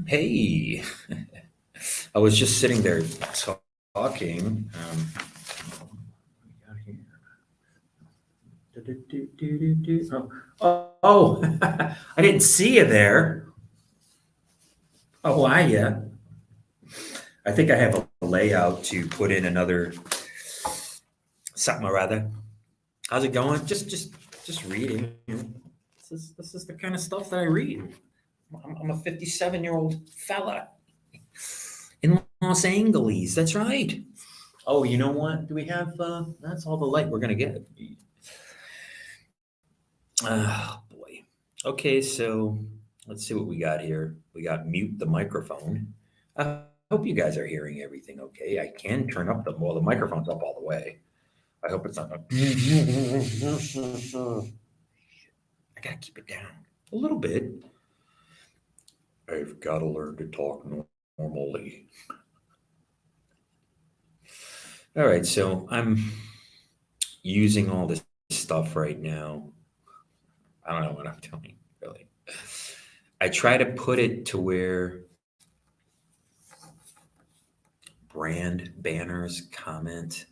Hey, I was just sitting there talking. What we got here? Oh, I didn't see you there. Oh, are you? I think I have a layout to put in another something or other. How's it going? Just reading. This is the kind of stuff that I read. I'm a 57-year-old fella in Los Angeles. That's right. Oh, you know what? Do we have? That's all the light we're gonna get. Oh boy. Okay, so let's see what we got here. We got mute the microphone. I hope you guys are hearing everything okay. I can turn up the microphone's up all the way. I hope it's not. I gotta keep it down a little bit. I've got to learn to talk normally. All right, so I'm using all this stuff right now. I don't know what I'm doing, really. I try to put it to where brand banners, comments.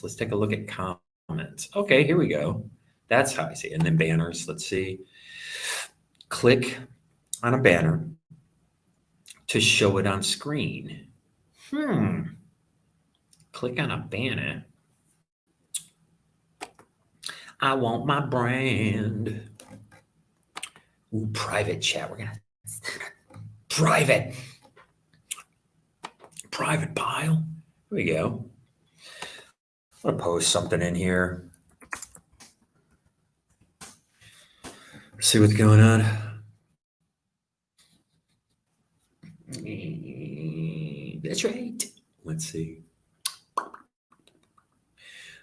Let's take a look at comments. Okay, here we go. That's how I see it. And then banners, let's see. Click on a banner to show it on screen. Click on a banner. I want my brand. Ooh, private chat. We're gonna private pile. Here we go. I'm gonna post something in here. See what's going on. That's right. Let's see.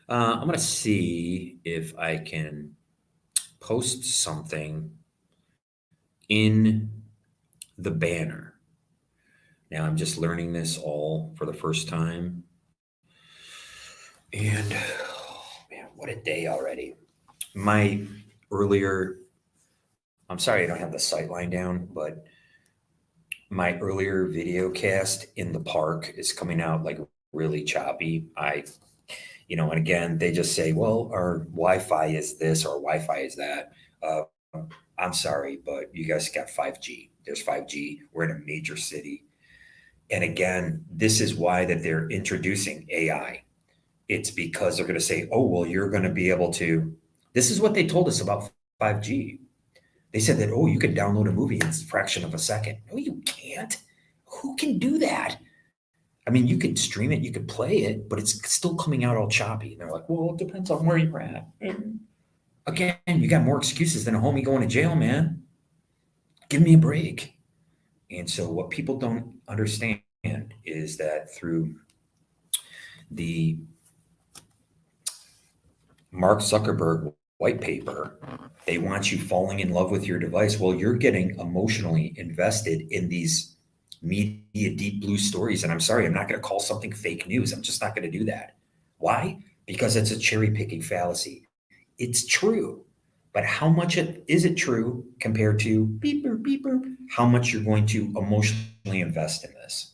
I'm gonna see if I can post something in the banner. Now I'm just learning this all for the first time. And oh man, what a day already. My earlier, I'm sorry I don't have the sight line down, but my earlier video cast in the park is coming out like really choppy. And again, they just say, well, our Wi-Fi is this or Wi-Fi is that. Uh, I'm sorry, but you guys got 5G. There's 5G. We're in a major city. And again, this is why that they're introducing AI. It's because they're going to say, oh, well, you're going to be able to. This is what they told us about 5G. They said that, oh, you can download a movie in a fraction of a second. No, you can't. Who can do that? I mean, you could stream it, you could play it, but it's still coming out all choppy. And they're like, well, it depends on where you're at. Again, you got more excuses than a homie going to jail, man. Give me a break. And so, what people don't understand is that through the Mark Zuckerberg white paper, they want you falling in love with your device. Well, you're getting emotionally invested in these media deep blue stories. And I'm sorry, I'm not going to call something fake news. I'm just not going to do that. Why? Because it's a cherry picking fallacy. It's true. But how much is it true compared to beep, boop, beep, boop, how much you're going to emotionally invest in this?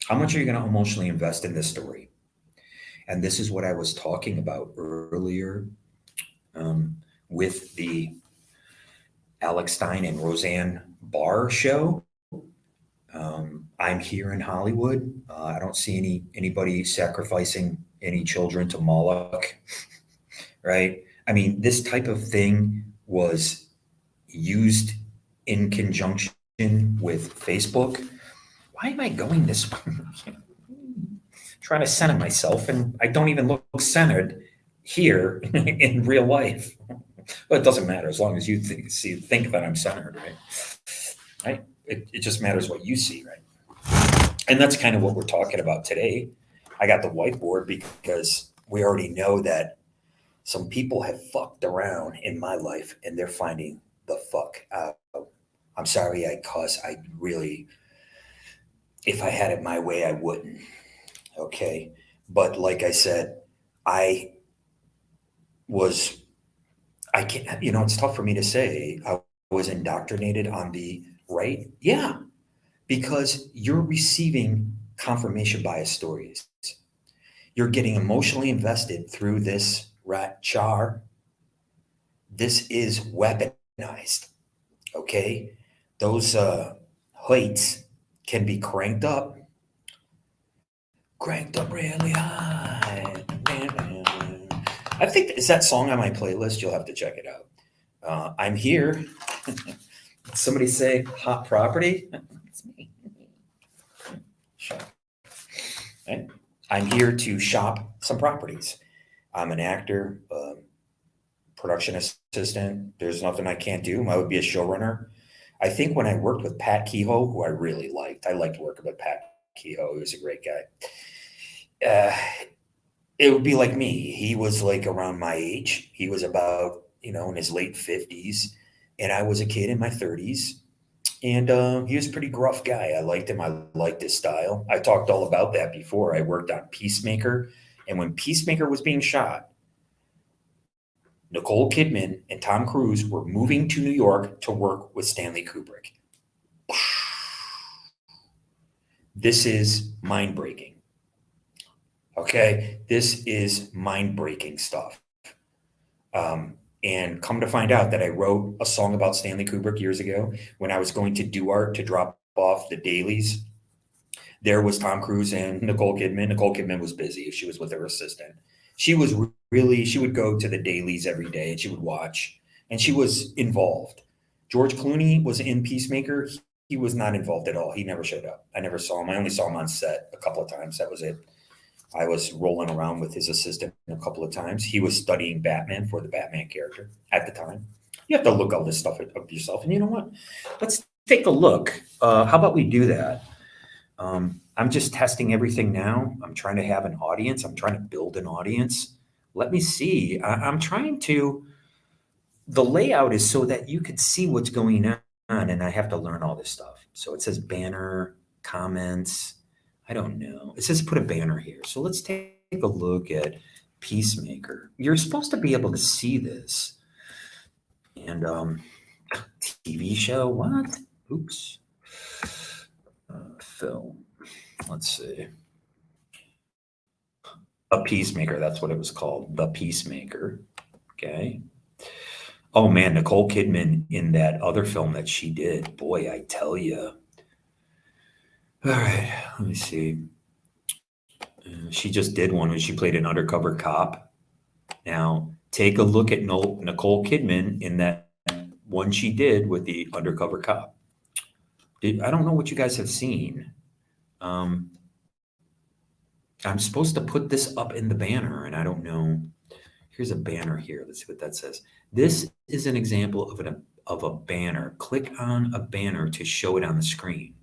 How much are you going to emotionally invest in this story? And this is what I was talking about earlier um, with the Alex Stein and Roseanne Barr show. I'm here in Hollywood. I don't see anybody sacrificing any children to Moloch, right? I mean, this type of thing was used in conjunction with Facebook. Why am I going this way? Trying to center myself, and I don't even look centered here in real life. Well, it doesn't matter as long as you think that I'm centered, right? Right? It just matters what you see, right? And that's kind of what we're talking about today. I got the whiteboard because we already know that some people have fucked around in my life and they're finding the fuck out. I'm sorry, I really, if I had it my way, I wouldn't. Okay. But like I said, I was, I can't, it's tough for me to say. I was indoctrinated on the right? Yeah, because you're receiving confirmation bias stories. You're getting emotionally invested through this rat char. This is weaponized. Okay, those heights can be cranked up really high. I think is that song on my playlist. You'll have to check it out. I'm here. Somebody say hot property. It's me. Shop. Right? I'm here to shop some properties. I'm an actor, production assistant. There's nothing I can't do. I would be a showrunner. I think when I worked with Pat Kehoe, who I really liked, I liked working with Pat Kehoe. He was a great guy. It would be like me. He was like around my age. He was about, in his late 50s. And I was a kid in my 30s. And he was a pretty gruff guy. I liked him. I liked his style. I talked all about that before. I worked on Peacemaker. And when Peacemaker was being shot, Nicole Kidman and Tom Cruise were moving to New York to work with Stanley Kubrick. This is mind breaking. Okay, this is mind breaking stuff. And come to find out that I wrote a song about Stanley Kubrick years ago when I was going to do art to drop off the dailies. There was Tom Cruise and Nicole Kidman. Nicole Kidman was busy. She was with her assistant. She would go to the dailies every day and she would watch, and she was involved. George Clooney was in Peacemaker. He was not involved at all. He never showed up. I never saw him. I only saw him on set a couple of times. That was it. I was rolling around with his assistant a couple of times. He was studying Batman for the Batman character at the time. You have to look all this stuff up yourself. And you know what? Let's take a look. How about we do that? I'm just testing everything now. I'm trying to have an audience. I'm trying to build an audience. Let me see. I'm trying to. The layout is so that you could see what's going on, and I have to learn all this stuff. So it says banner, comments. I don't know. It says put a banner here. So let's take a look at Peacemaker. You're supposed to be able to see this. And TV show, what? Oops. Film. Let's see. A Peacemaker. That's what it was called. The Peacemaker. Okay. Oh man, Nicole Kidman in that other film that she did. Boy, I tell you. All right, let me see. She just did one when she played an undercover cop. Now, take a look at Nicole Kidman in that one she did with the undercover cop. I don't know what you guys have seen. I'm supposed to put this up in the banner, and I don't know. Here's a banner here. Let's see what that says. This is an example of a banner. Click on a banner to show it on the screen.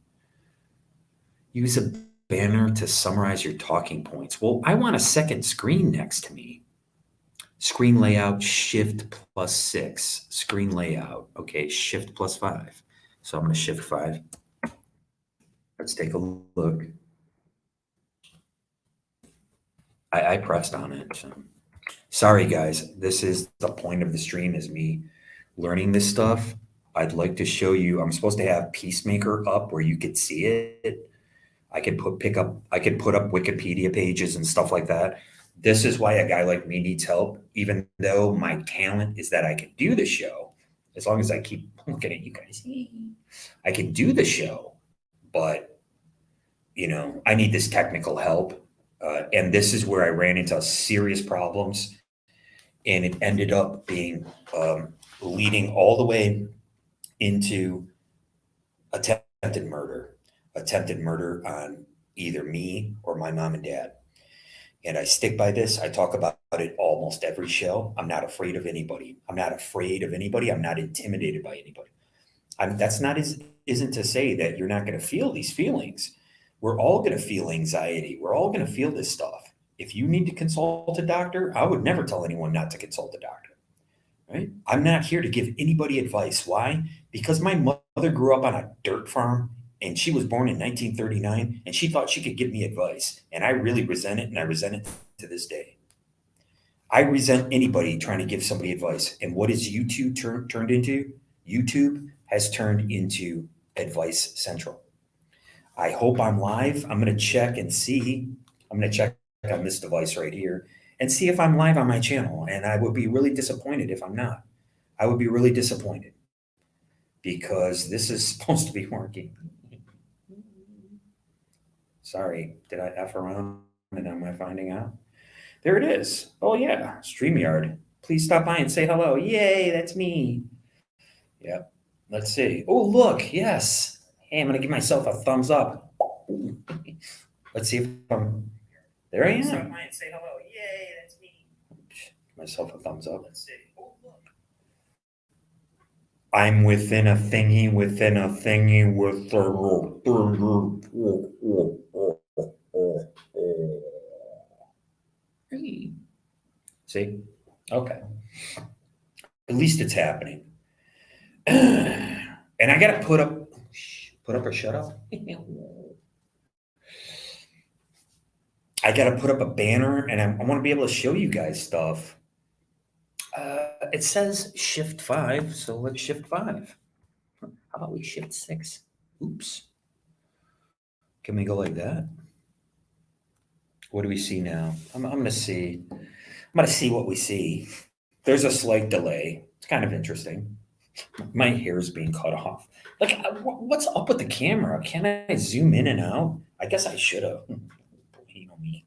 Use a banner to summarize your talking points. Well, I want a second screen next to me. Screen layout, shift +6. Screen layout. Okay, shift +5. So I'm going to shift 5. Let's take a look. I pressed on it. So. Sorry, guys. This is the point of the stream, is me learning this stuff. I'd like to show you. I'm supposed to have Peacemaker up where you could see it. I could put up Wikipedia pages and stuff like that. This is why a guy like me needs help, even though my talent is that I can do the show. As long as I keep looking at you guys, I can do the show, but I need this technical help. And this is where I ran into serious problems, and it ended up being leading all the way into attempted murder on either me or my mom and dad. And I stick by this. I talk about it almost every show. I'm not afraid of anybody. I'm not intimidated by anybody. Isn't to say that you're not going to feel these feelings. We're all going to feel anxiety. We're all going to feel this stuff. If you need to consult a doctor, I would never tell anyone not to consult a doctor. Right? I'm not here to give anybody advice. Why? Because my mother grew up on a dirt farm, and she was born in 1939, and she thought she could give me advice. And I really resent it, and I resent it to this day. I resent anybody trying to give somebody advice. And what is YouTube turned into? YouTube has turned into Advice Central. I hope I'm live. I'm going to check and see. I'm going to check on this device right here and see if I'm live on my channel. And I would be really disappointed if I'm not. I would be really disappointed because this is supposed to be working. Sorry, did I F around and am I finding out? There it is. Oh, yeah, StreamYard. Please stop by and say hello. Yay, that's me. Yep. Let's see. Oh, look, yes. Hey, I'm going to give myself a thumbs up. Let's see if I'm. There I am. Stop by and say hello. Yay, that's me. Give myself a thumbs up. Let's see. Oh, look. I'm within a thingy within a thingy with the. See? Okay. At least it's happening. And I got to put up or shut up. I got to put up a banner and I want to be able to show you guys stuff. It says shift 5, so let's shift 5. How about we shift 6? Oops. Can we go like that? What do we see now? I'm going to see. I'm going to see what we see. There's a slight delay. It's kind of interesting. My hair's being cut off. Like, what's up with the camera? Can I zoom in and out? I guess I should have. You know me.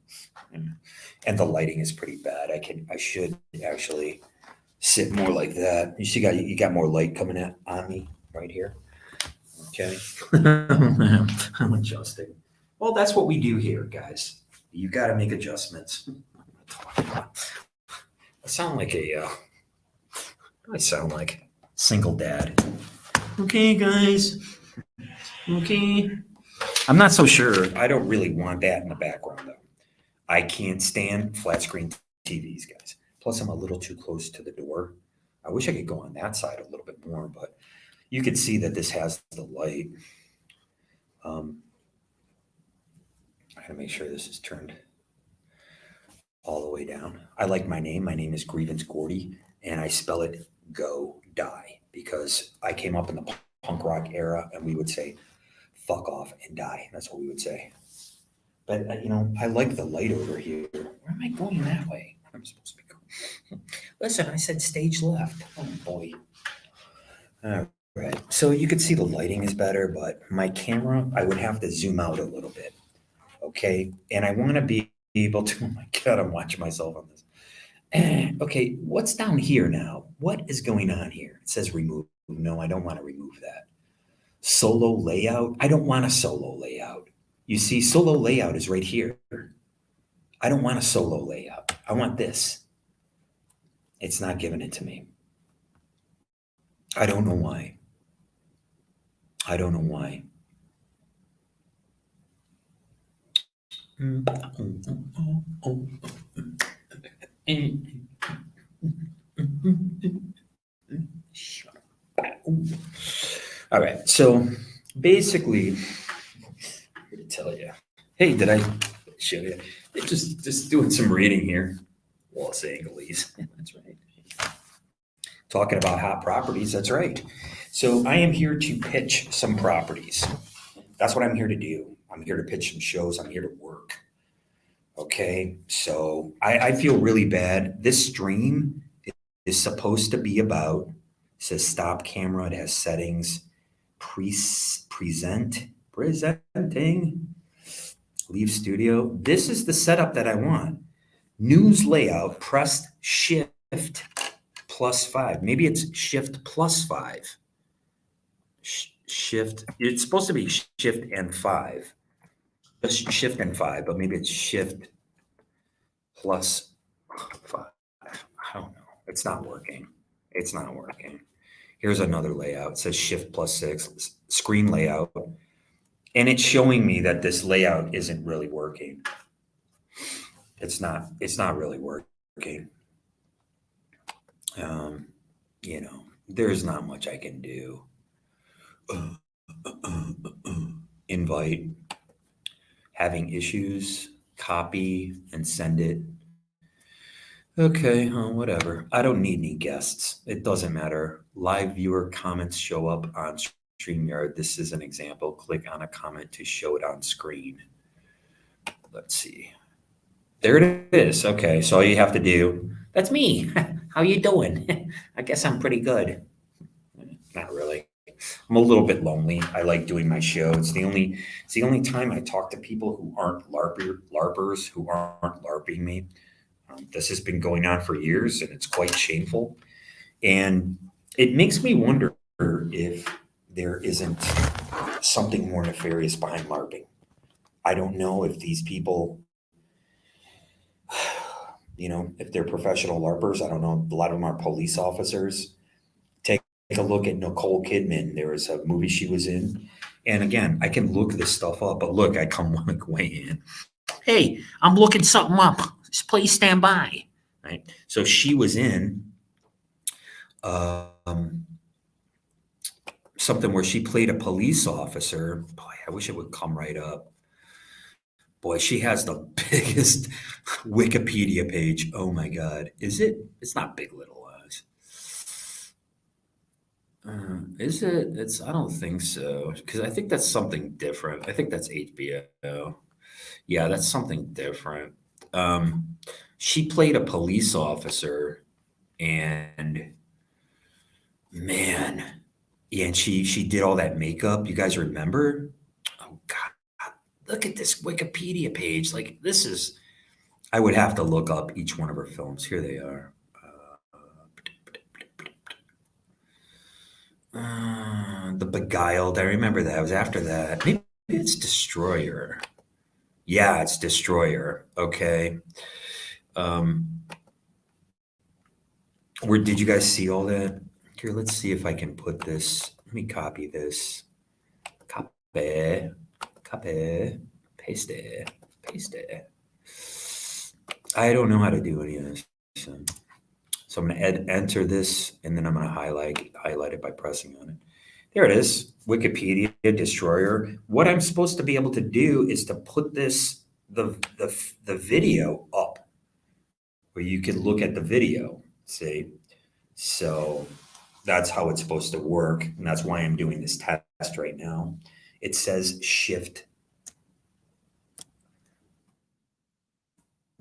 And the lighting is pretty bad. I should actually sit more like that. You see, you got more light coming on me right here. Okay. I'm adjusting. Well, that's what we do here, guys. You got to make adjustments. I sound like single dad. Okay, guys. Okay. I'm not so sure. I don't really want that in the background, though. I can't stand flat screen TVs, guys. Plus, I'm a little too close to the door. I wish I could go on that side a little bit more, but you can see that this has the light. I gotta make sure this is turned all the way down. I like my name. My name is Grievance Gordy, and I spell it Go Die because I came up in the punk rock era, and we would say fuck off and die. That's what we would say. But, I like the light over here. Where am I going that way? I'm supposed to be going. Listen, I said stage left. Oh, boy. All right. So you could see the lighting is better, but my camera, I would have to zoom out a little bit. Okay. And I want to be able to, oh my God, I'm watching myself on this. Okay. What's down here now? What is going on here? It says remove. No, I don't want to remove that. Solo layout. I don't want a solo layout. You see, solo layout is right here. I don't want a solo layout. I want this. It's not giving it to me. I don't know why. I don't know why. All right. So basically, I'm here to tell you. Hey, did I show you? Just doing some reading here. Los Angeles. That's right. Talking about hot properties. That's right. So I am here to pitch some properties. That's what I'm here to do. I'm here to pitch some shows. I'm here to work. Okay. So I feel really bad. This stream is supposed to be about, it says stop camera. It has settings, presenting, leave studio. This is the setup that I want. News layout, press shift +5. Maybe it's shift +5. Shift, it's supposed to be shift and 5. Just shift and 5, but maybe it's shift +5. I don't know. It's not working. It's not working. Here's another layout. It says shift +6, screen layout. And it's showing me that this layout isn't really working. It's not really working. There's not much I can do. Invite, having issues, copy and send it. Okay, whatever. I don't need any guests. It doesn't matter. Live viewer comments show up on StreamYard. This is an example. Click on a comment to show it on screen. Let's see. There it is. Okay, so all you have to do. That's me. How you doing? I guess I'm pretty good. Not really. I'm a little bit lonely. I like doing my show. It's the only time I talk to people who aren't larpers who aren't larping me. This has been going on for years, and it's quite shameful. And it makes me wonder if there isn't something more nefarious behind LARPing. I don't know if these people, if they're professional LARPers. I don't know. A lot of them are police officers. Take a look at Nicole Kidman. There was a movie she was in. And again, I can look this stuff up, but look, I come like way in. Hey, I'm looking something up. Please stand by. Right. So she was in um, something where she played a police officer. Boy, I wish it would come right up. Boy, she has the biggest Wikipedia page. Oh my God. Is it? It's not Big Little Lies. Is it? I don't think so. Because I think that's something different. I think that's HBO. Yeah, that's something different. Um, she played a police officer, and man, yeah, and she did all that makeup. You guys remember? Oh God, look at this Wikipedia page. Like this is. I would have to look up each one of her films. Here they are. The Beguiled. I remember that. It was after that. Maybe it's Destroyer. Yeah, it's Destroyer. Okay. Um, where did you guys see all that? Here, let's see if I can put this. Let me copy this. Copy, copy, paste it, paste it. I don't know how to do any of this. So I'm going to enter this, and then I'm going to highlight it by pressing on it. There it is, Wikipedia Destroyer. What I'm supposed to be able to do is to put the video up where you can look at the video. See, so that's how it's supposed to work, and that's why I'm doing this test right now. It says Shift.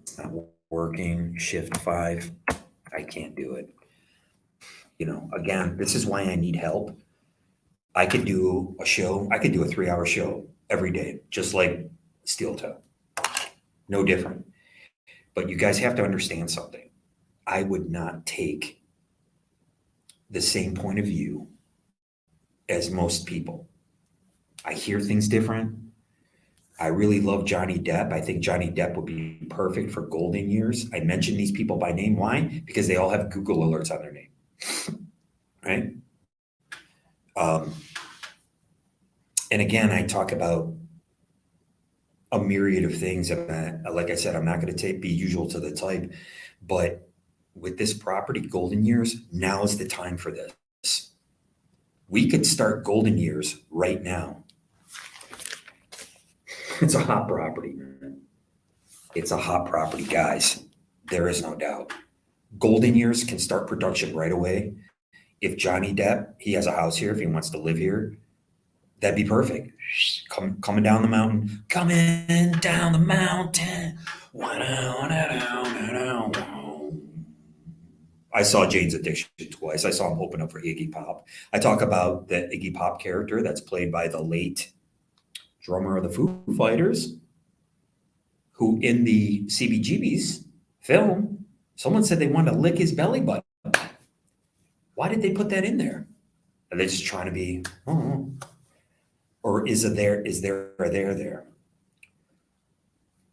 It's not working. Shift 5. I can't do it. Again, this is why I need help. I could do a show. I could do a 3-hour show every day, just like Steel Toe. No different. But you guys have to understand something. I would not take the same point of view as most people. I hear things different. I really love Johnny Depp. I think Johnny Depp would be perfect for Golden Years. I mention these people by name. Why? Because they all have Google alerts on their name. Right? And again, I talk about a myriad of things. Like I said, I'm not going to be usual to the type, but with this property, Golden Years, now is the time for this. We could start Golden Years right now. It's a hot property, man. It's a hot property, guys. There is no doubt. Golden Years can start production right away. If Johnny Depp, he has a house here, if he wants to live here, that'd be perfect. Coming down the mountain, coming down the mountain. I saw Jane's Addiction twice. I saw him open up for Iggy Pop. I talk about the Iggy Pop character that's played by the late drummer of the Foo Fighters, who in the CBGB's film, someone said they wanted to lick his belly button. Why did they put that in there? Are they just trying to be, or is there a there?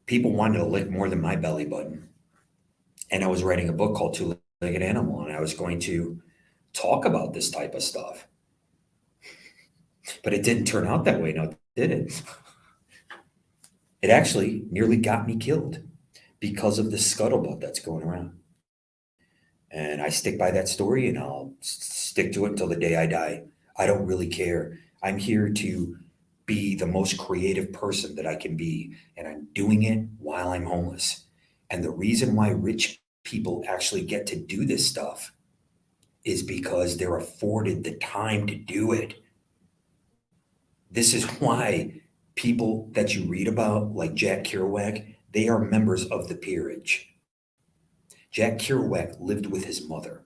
People wanted to lick more than my belly button. And I was writing a book called Two-Legged Animal, and I was going to talk about this type of stuff. But it didn't turn out that way, now did it? It actually nearly got me killed because of the scuttlebutt that's going around. And I stick by that story, and I'll stick to it until the day I die. I don't really care. I'm here to be the most creative person that I can be, and I'm doing it while I'm homeless. And the reason why rich people actually get to do this stuff is because they're afforded the time to do it. This is why people that you read about, like Jack Kerouac, they are members of the peerage. Jack Kerouac lived with his mother.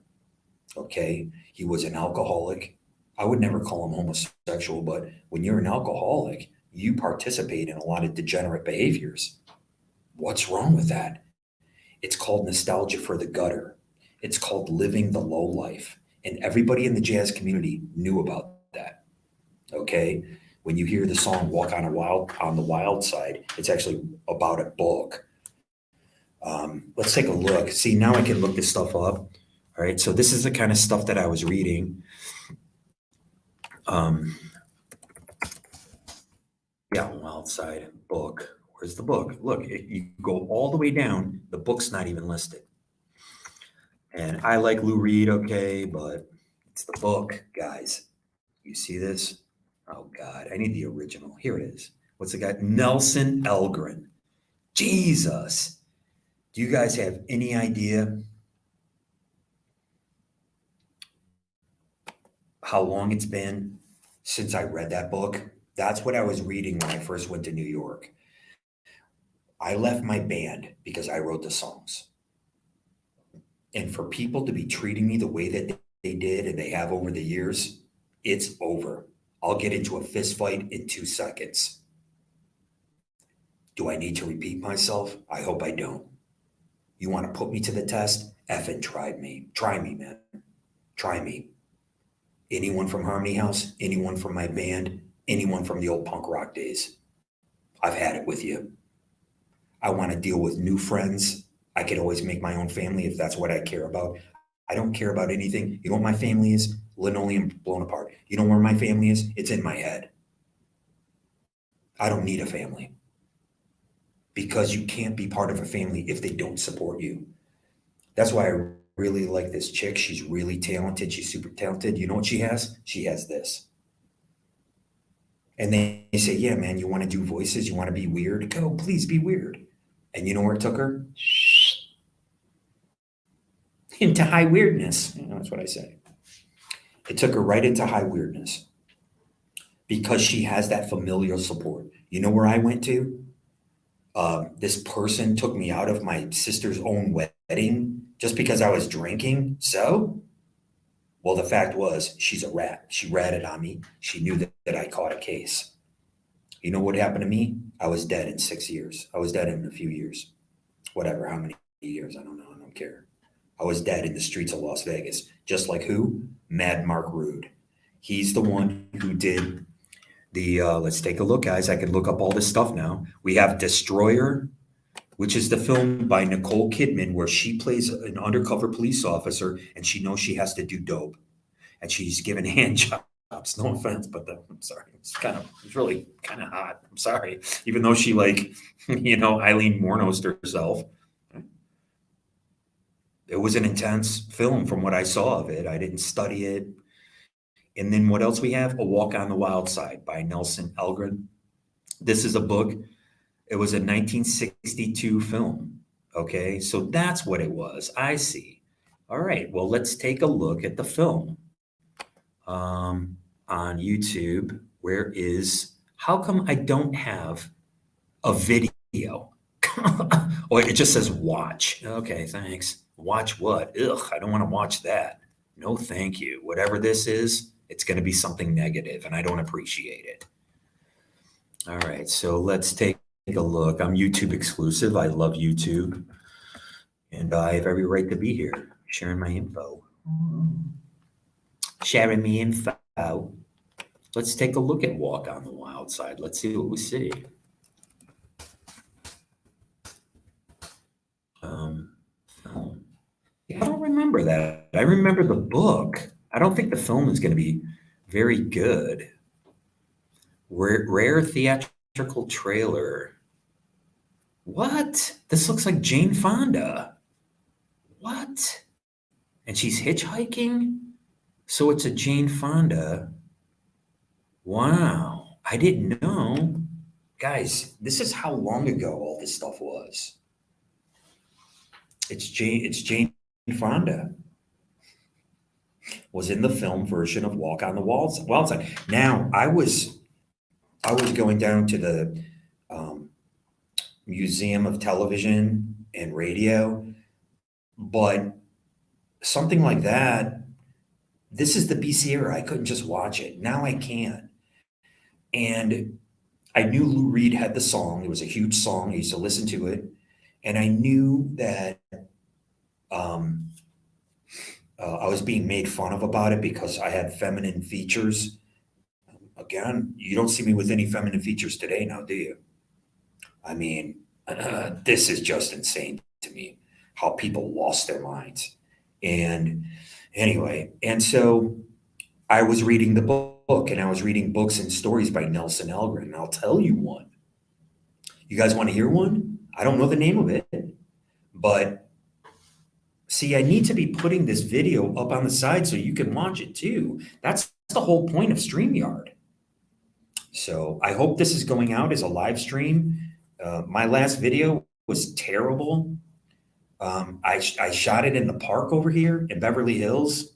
Okay. He was an alcoholic. I would never call him homosexual, but when you're an alcoholic, you participate in a lot of degenerate behaviors. What's wrong with that? It's called nostalgia for the gutter. It's called living the low life. And everybody in the jazz community knew about that. Okay. When you hear the song Walk on the Wild Side, it's actually about a book. Let's take a look. See, now I can look this stuff up. All right. So this is the kind of stuff that I was reading. Yeah, Wild Side book. Where's the book? Look, you go all the way down. The book's not even listed. And I like Lou Reed, okay, but it's the book, guys. You see this? Oh, God, I need the original. Here it is. What's the guy? Nelson Elgren. Jesus. Do you guys have any idea how long it's been since I read that book? That's what I was reading when I first went to New York. I left my band because I wrote the songs. And for people to be treating me the way that they did and they have over the years, it's over. I'll get into a fist fight in 2 seconds. Do I need to repeat myself? I hope I don't. You want to put me to the test? Effing try me. Try me, man. Try me. Anyone from Harmony House? Anyone from my band? Anyone from the old punk rock days? I've had it with you. I want to deal with new friends. I could always make my own family if that's what I care about. I don't care about anything. You know what my family is? Linoleum blown apart. You know where my family is? It's in my head. I don't need a family because you can't be part of a family if they don't support you. That's why I really like this chick. She's really talented. She's super talented. You know what she has? She has this. And they say, yeah, man, you want to do voices? You want to be weird? Go, please be weird. And you know where it took her? Into high weirdness. You know, that's what I say. It took her right into high weirdness because she has that familial support. You know where I went to? This person took me out of my sister's own wedding just because I was drinking. So, well, the fact was she's a rat. She ratted on me. She knew that I caught a case. You know what happened to me? I was dead in 6 years. I was dead in a few years. Whatever, how many years? I don't know. I don't care. I was dead in the streets of Las Vegas. Just like who? Mad Mark Rude. He's the one who did the, let's take a look, guys. I can look up all this stuff now. We have Destroyer, which is the film by Nicole Kidman where she plays an undercover police officer and she knows she has to do dope. And she's given hand jobs. No offense, but I'm sorry. It's really kind of hot. I'm sorry. Even though she Eileen Wuornos herself. It was an intense film from what I saw of it. I didn't study it. And then what else we have? A Walk on the Wild Side by Nelson Elgren. This is a book. It was a 1962 film. Okay, so that's what it was. I see. All right, well, let's take a look at the film on YouTube. How come I don't have a video? Oh, it just says watch. Okay, thanks. Watch what? Ugh, I don't want to watch that. No, thank you. Whatever this is, it's going to be something negative, and I don't appreciate it. All right, so let's take a look. I'm YouTube exclusive. I love YouTube, and I have every right to be here, sharing my info. Sharing me info. Let's take a look at Walk on the Wild Side. Let's see what we see. Film. I don't remember that. I remember the book. I don't think the film is going to be very good. Rare theatrical trailer. What? This looks like Jane Fonda. What? And she's hitchhiking? So it's a Jane Fonda. Wow. I didn't know. Guys, this is how long ago all this stuff was. It's Jane Fonda was in the film version of Walk on the Wild Side. Now I was going down to the um, Museum of Television and Radio, but something like that. This is the BC era. I couldn't just watch it. Now I can. And I knew Lou Reed had the song. It was a huge song. I used to listen to it. And I knew that um, I was being made fun of about it because I had feminine features. Again, you don't see me with any feminine features today now, do you? I mean, this is just insane to me how people lost their minds. And anyway, and so I was reading the book and I was reading books and stories by Nelson Algren. And I'll tell you one. You guys want to hear one? I don't know the name of it, but see, I need to be putting this video up on the side so you can watch it too. That's the whole point of StreamYard. So I hope this is going out as a live stream. My last video was terrible. I shot it in the park over here in Beverly Hills.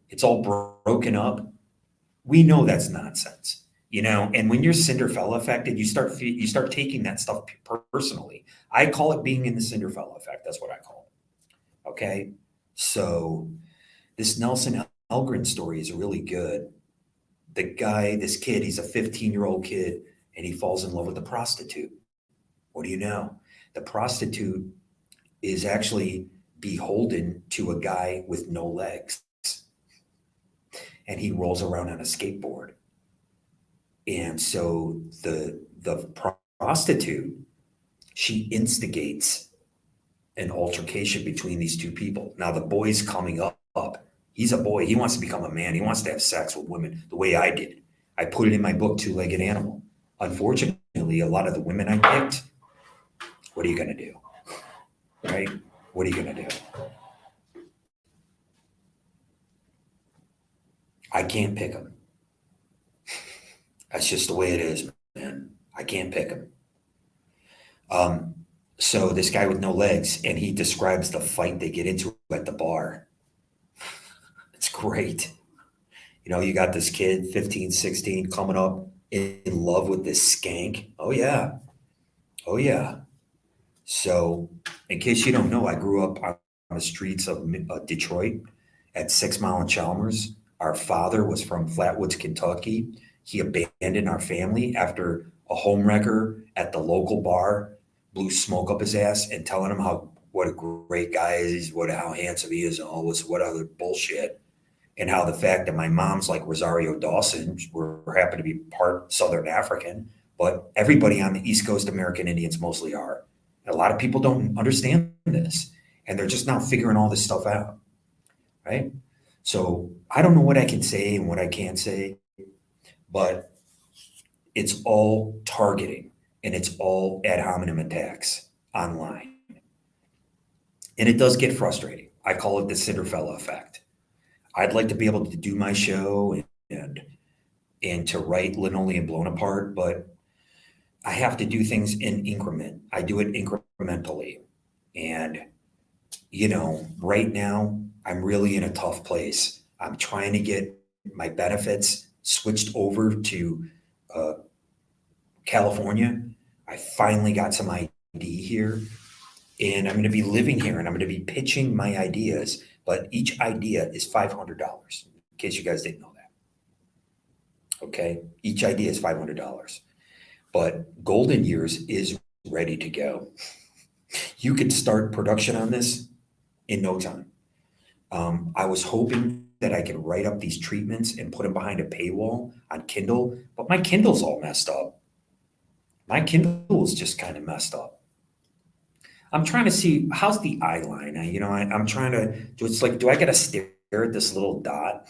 It's all broken up. We know that's nonsense, And when you're Cinderfella affected, you start taking that stuff personally. I call it being in the Cinderfella effect. That's what I call it. Okay, so this Nelson Algren story is really good. The guy, this kid, he's a 15-year-old kid, and he falls in love with a prostitute. What do you know? The prostitute is actually beholden to a guy with no legs, and he rolls around on a skateboard. And so the prostitute, she instigates an altercation between these two people. Now the boy's coming up. He's a boy. He wants to become a man. He wants to have sex with women the way I did. I put it in my book, Two-Legged Animal. Unfortunately, a lot of the women I picked, what are you going to do? Right? What are you going to do? I can't pick them. That's just the way it is, man. I can't pick them. So this guy with no legs, and he describes the fight they get into at the bar. It's great. You got this kid, 15, 16, coming up in love with this skank. Oh, yeah. Oh, yeah. So, in case you don't know, I grew up on the streets of Detroit at 6 Mile and Chalmers. Our father was from Flatwoods, Kentucky. He abandoned our family after a homewrecker at the local bar blew smoke up his ass and telling him what a great guy is, how handsome he is, and all this, what other bullshit. And how the fact that my mom's like Rosario Dawson, we're happen to be part Southern African, but everybody on the East Coast American Indians mostly are. And a lot of people don't understand this, and they're just now figuring all this stuff out, right? So I don't know what I can say and what I can't say, but it's all targeting and it's all ad hominem attacks online. And it does get frustrating. I call it the Cinderfella effect. I'd like to be able to do my show and to write Linoleum Blown Apart, but I have to do things in increment. I do it incrementally. And, right now I'm really in a tough place. I'm trying to get my benefits switched over to California. I finally got some ID here, and I'm going to be living here, and I'm going to be pitching my ideas. But each idea is $500, in case you guys didn't know that. Okay, each idea is $500. But Golden Years is ready to go. You could start production on this in no time. I was hoping that I could write up these treatments and put them behind a paywall on Kindle, but my Kindle's all messed up. My Kindle is just kind of messed up. I'm trying to see how's the eye line. I'm trying to do. It's like, do I got to stare at this little dot?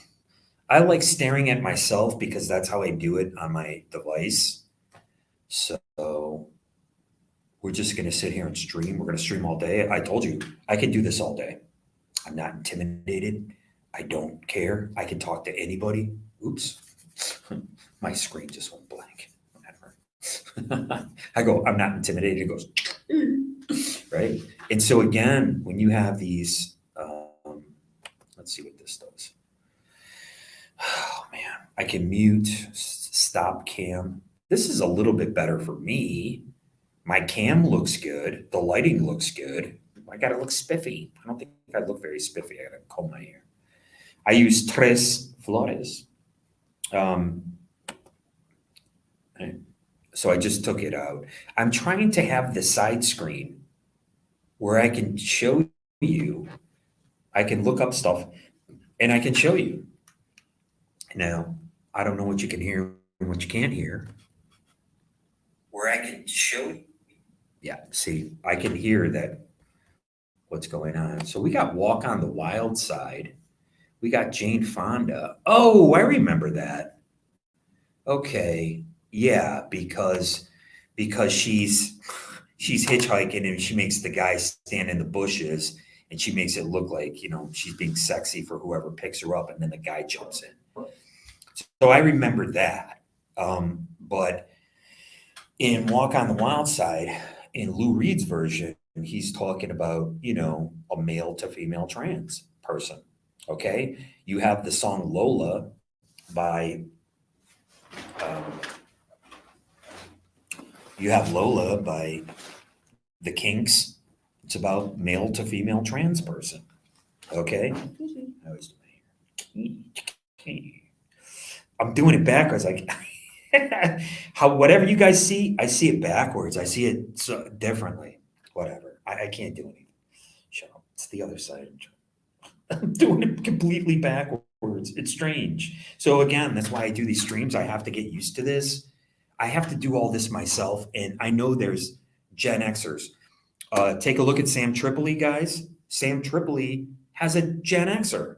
I like staring at myself because that's how I do it on my device. So we're just going to sit here and stream. We're going to stream all day. I told you I can do this all day. I'm not intimidated. I don't care. I can talk to anybody. Oops. My screen just went blank. Whatever. I go, I'm not intimidated. It goes, right? And so again, when you have these, let's see what this does. Oh man, I can mute, stop cam. This is a little bit better for me. My cam looks good. The lighting looks good. I gotta look spiffy. I don't think I look very spiffy. I gotta comb my hair. I use Tres Flores. So I just took it out. I'm trying to have the side screen where I can show you, I can look up stuff and I can show you. Now, I don't know what you can hear and what you can't hear. Where I can show you. Yeah, see, I can hear that what's going on. So we got Walk on the Wild Side. We got Jane Fonda. Oh, I remember that. Okay. Yeah, because she's hitchhiking and she makes the guy stand in the bushes and she makes it look like, she's being sexy for whoever picks her up and then the guy jumps in. So I remember that. But in Walk on the Wild Side, in Lou Reed's version, he's talking about, a male to female trans person. Okay. You have the song Lola by, the Kinks. It's about male to female trans person. Okay. I was doing here. I'm doing it backwards. Like whatever you guys see, I see it backwards. I see it so differently. Whatever. I can't do anything. Shut up. It's the other side. I'm doing it completely backwards. It's strange. So again, that's why I do these streams. I have to get used to this. I have to do all this myself. And I know there's Gen Xers. Take a look at Sam Tripoli, guys. Sam Tripoli has a Gen Xer.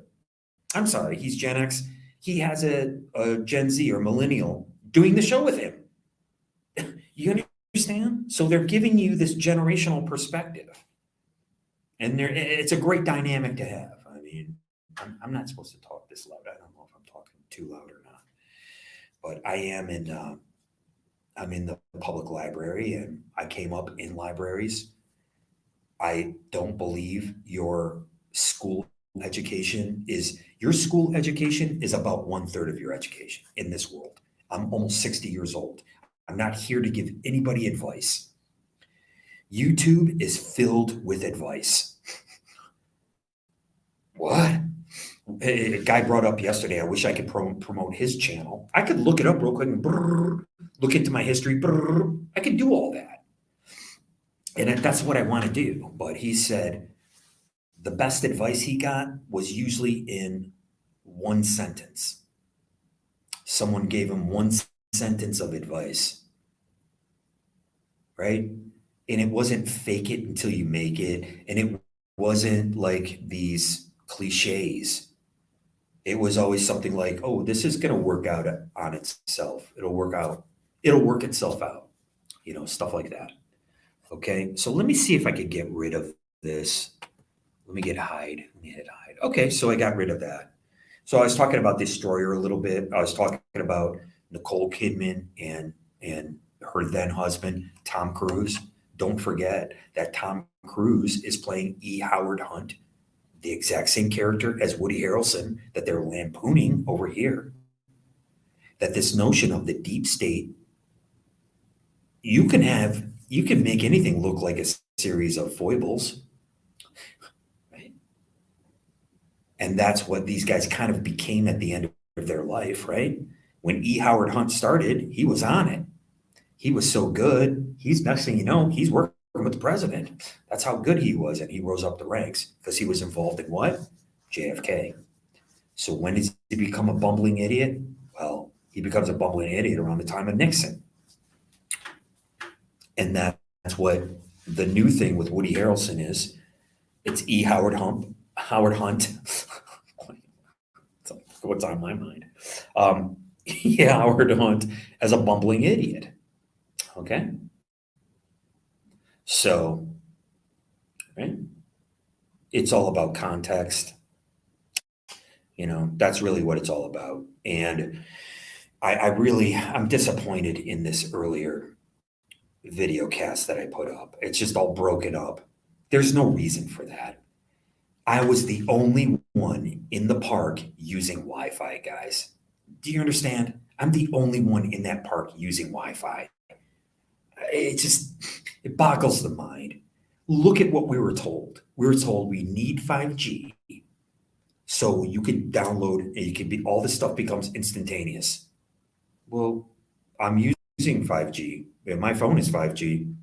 I'm sorry, he's Gen X. He has a Gen Z or millennial doing the show with him. You understand? So they're giving you this generational perspective. And it's a great dynamic to have. I mean, I'm not supposed to talk this loud. I don't know if I'm talking too loud or not. But I am I'm in the public library and I came up in libraries. I don't believe your school education is about 1/3 of your education in this world. I'm almost 60 years old. I'm not here to give anybody advice. YouTube is filled with advice. What? A guy brought up yesterday, I wish I could promote his channel. I could look it up real quick and look into my history. I could do all that. And that's what I want to do. But he said the best advice he got was usually in one sentence. Someone gave him one sentence of advice, right? And it wasn't fake it until you make it. And it wasn't like these cliches. It was always something like, oh, this is going to work out on itself. It'll work itself out, stuff like that. Okay, so let me see if I could get rid of this. Let me hit hide. Okay, so I got rid of that. So I was talking about Destroyer a little bit. I was talking about Nicole Kidman and her then husband, Tom Cruise. Don't forget that Tom Cruise is playing E. Howard Hunt, the exact same character as Woody Harrelson that they're lampooning over here. That this notion of the deep state, you can make anything look like a series of foibles, right? And that's what these guys kind of became at the end of their life, right? When E. Howard Hunt started, he was on it. He was so good. Next thing you know, he's working with the president. That's how good he was. And he rose up the ranks because he was involved in what? JFK. So when does he become a bumbling idiot? Well, he becomes a bumbling idiot around the time of Nixon. And that's what the new thing with Woody Harrelson is. It's E. Howard Hunt. What's on my mind? E. Howard Hunt as a bumbling idiot. Okay. So, right? It's all about context. That's really what it's all about. And I'm disappointed in this earlier video cast that I put up. It's just all broken up. There's no reason for that. I was the only one in the park using Wi-Fi, guys. Do you understand? I'm the only one in that park using Wi-Fi. It just, it boggles the mind. Look at what we were told. We were told we need 5G so you could download and you could be, all this stuff becomes instantaneous. Well, I'm using 5G. And my phone is 5G.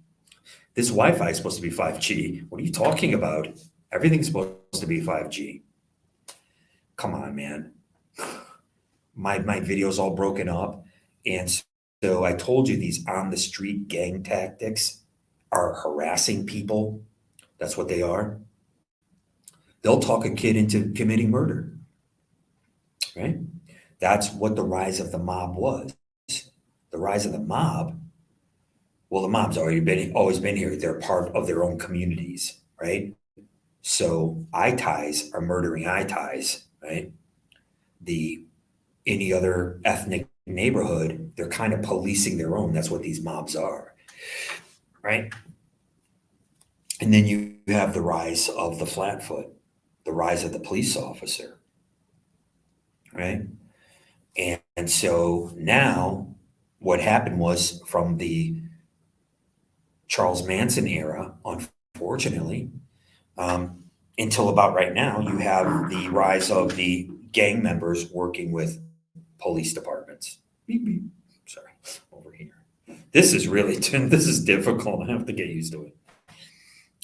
This Wi-Fi is supposed to be 5G. What are you talking about? Everything's supposed to be 5G. Come on, man. My video's all broken up. And so I told you these on the street gang tactics are harassing people. That's what they are. They'll talk a kid into committing murder, right? That's what the rise of the mob was. The rise of the mob, well, the mob's always been here. They're part of their own communities, right? So ITIs are murdering ITIs, right? The any other ethnic neighborhood, they're kind of policing their own. That's what these mobs are, right? And then you have the rise of the flatfoot, the rise of the police officer, right? And so now what happened was from the Charles Manson era, unfortunately, until about right now, you have the rise of the gang members working with police departments. Beep, beep. Sorry, over here. This is really, this is difficult. I have to get used to it.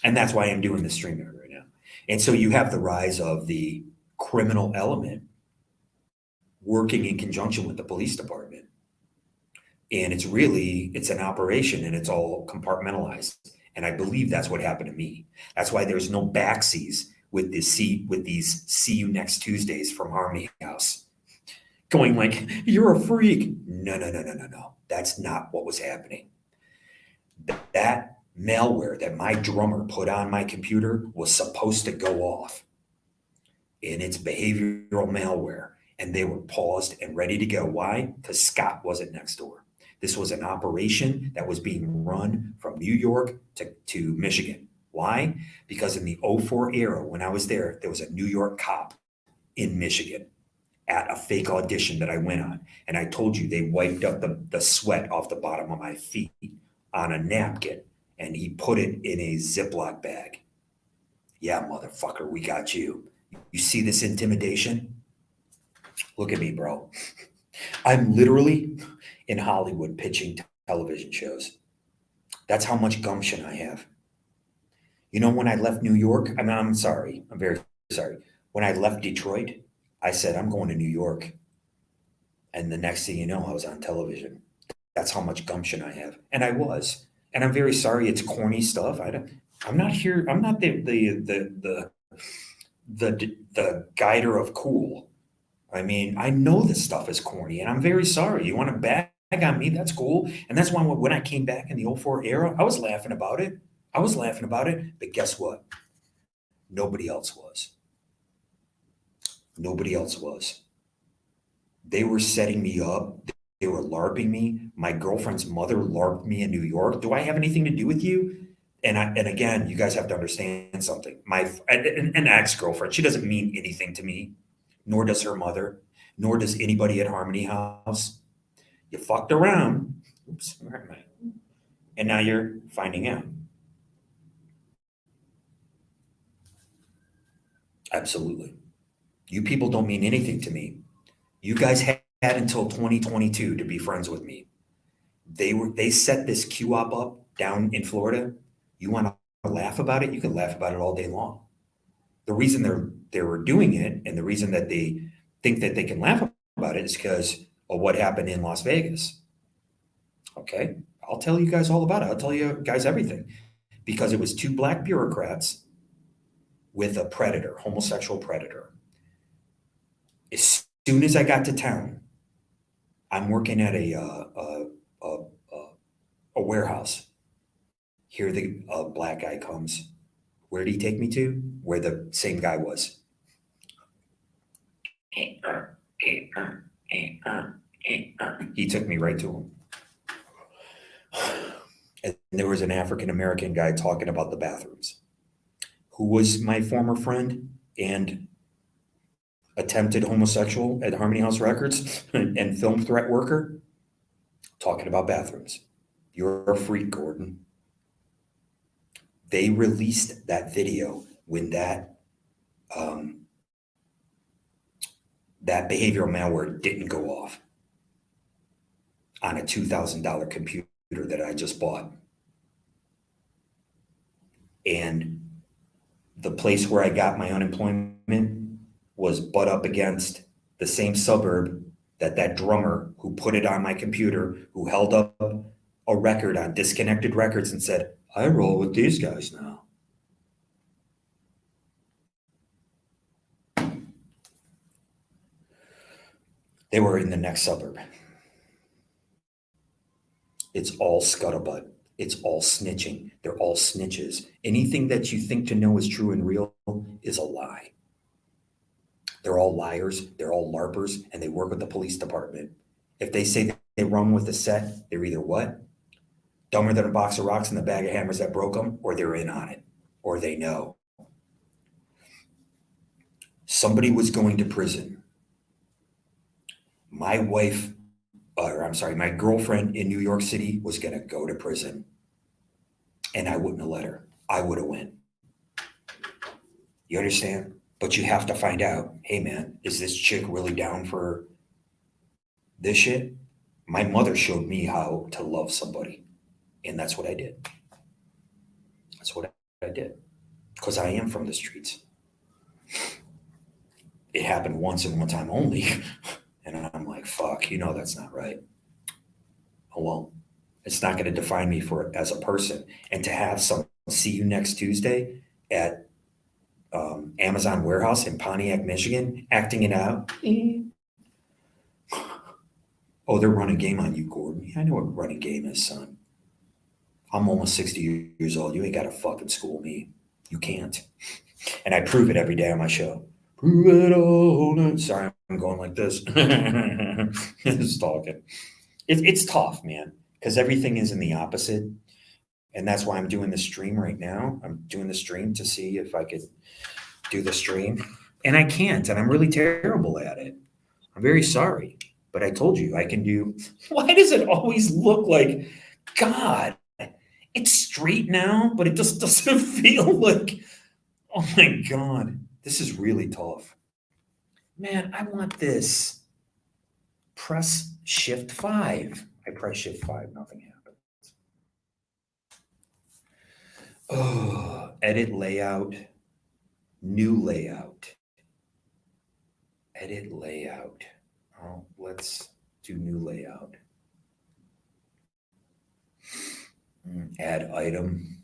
And that's why I'm doing the stream right now. And so you have the rise of the criminal element working in conjunction with the police department. And it's an operation and it's all compartmentalized. And I believe that's what happened to me. That's why there's no backsies with these see you next Tuesdays from Harmony House. Going like, you're a freak. No. That's not what was happening. That malware that my drummer put on my computer was supposed to go off. And it's behavioral malware. And they were paused and ready to go. Why? Because Scott wasn't next door. This was an operation that was being run from New York to Michigan. Why? Because in the 04 era, when I was there was a New York cop in Michigan at a fake audition that I went on. And I told you they wiped up the sweat off the bottom of my feet on a napkin and he put it in a Ziploc bag. Yeah, motherfucker, we got you. You see this intimidation? Look at me, bro. I'm literally in Hollywood pitching television shows. That's how much gumption I have. You know, when I left New York, I'm sorry. I'm very sorry. When I left Detroit, I said, I'm going to New York. And the next thing you know, I was on television. That's how much gumption I have. And I was. And I'm very sorry. It's corny stuff. I'm not here. I'm not the guider of cool. I mean, I know this stuff is corny and I'm very sorry. You want to bag on me? That's cool. And that's why when I came back in the 04 era, I was laughing about it. But guess what? Nobody else was. Nobody else was. They were setting me up. They were LARPing me. My girlfriend's mother LARPed me in New York. Do I have anything to do with you? And again, you guys have to understand something. An ex-girlfriend, she doesn't mean anything to me, nor does her mother, nor does anybody at Harmony House. You fucked around. Oops, where am I? And now you're finding out. Absolutely. You people don't mean anything to me. You guys had until 2022 to be friends with me. They set this QOP up down in Florida. You want to laugh about it? You can laugh about it all day long. The reason they were doing it and the reason that they think that they can laugh about it is because of what happened in Las Vegas. Okay, I'll tell you guys all about it. I'll tell you guys everything. Because it was two black bureaucrats with a predator, homosexual predator. As soon as I got to town, I'm working at a warehouse. Here the black guy comes. Where did he take me to? Where the same guy was. He took me right to him. And there was an African American guy talking about the bathrooms. who was my former friend and attempted homosexual at Harmony House Records and film threat worker, talking about bathrooms. You're a freak, Gordon. They released that video when um, that behavioral malware didn't go off on a $2,000 computer that I just bought. And the place where I got my unemployment was butt up against the same suburb that drummer who put it on my computer, who held up a record on Disconnected Records and said, I roll with these guys now. They were in the next suburb. It's all scuttlebutt. It's all snitching. They're all snitches. Anything that you think to know is true and real is a lie. They're all liars. They're all LARPers, and they work with the police department. If they say they run with the set, they're either what? Dumber than a box of rocks and the bag of hammers that broke them, or they're in on it, or they know. Somebody was going to prison. My girlfriend in New York City was going to go to prison, and I wouldn't have let her. I would have went. You understand? But you have to find out, hey man, is this chick really down for this shit? My mother showed me how to love somebody, and that's what I did. That's what I did, because I am from the streets. It happened once and one time only, and I'm like, fuck, that's not right. Oh well, it's not going to define me as a person. And to have someone see you next Tuesday at Amazon warehouse in Pontiac, Michigan, acting it out. Oh, they're running game on you, Gordon. Yeah, I know what running game is, son. I'm almost 60 years old. You ain't got to fucking school me. You can't. And I prove it every day on my show. Prove it all. Sorry, I'm going like this. Just talking. It's tough, man, because everything is in the opposite. And that's why I'm doing the stream right now. I'm doing the stream to see if I could do the stream. And I can't, and I'm really terrible at it. I'm very sorry. But I told you I can do. Why does it always look like, God, it's straight now, but it just doesn't feel like, oh my God, this is really tough. Man, I want this. Press Shift 5. I press Shift 5, nothing happens. Oh, edit layout, new layout. Edit layout. Oh, let's do new layout. Add item.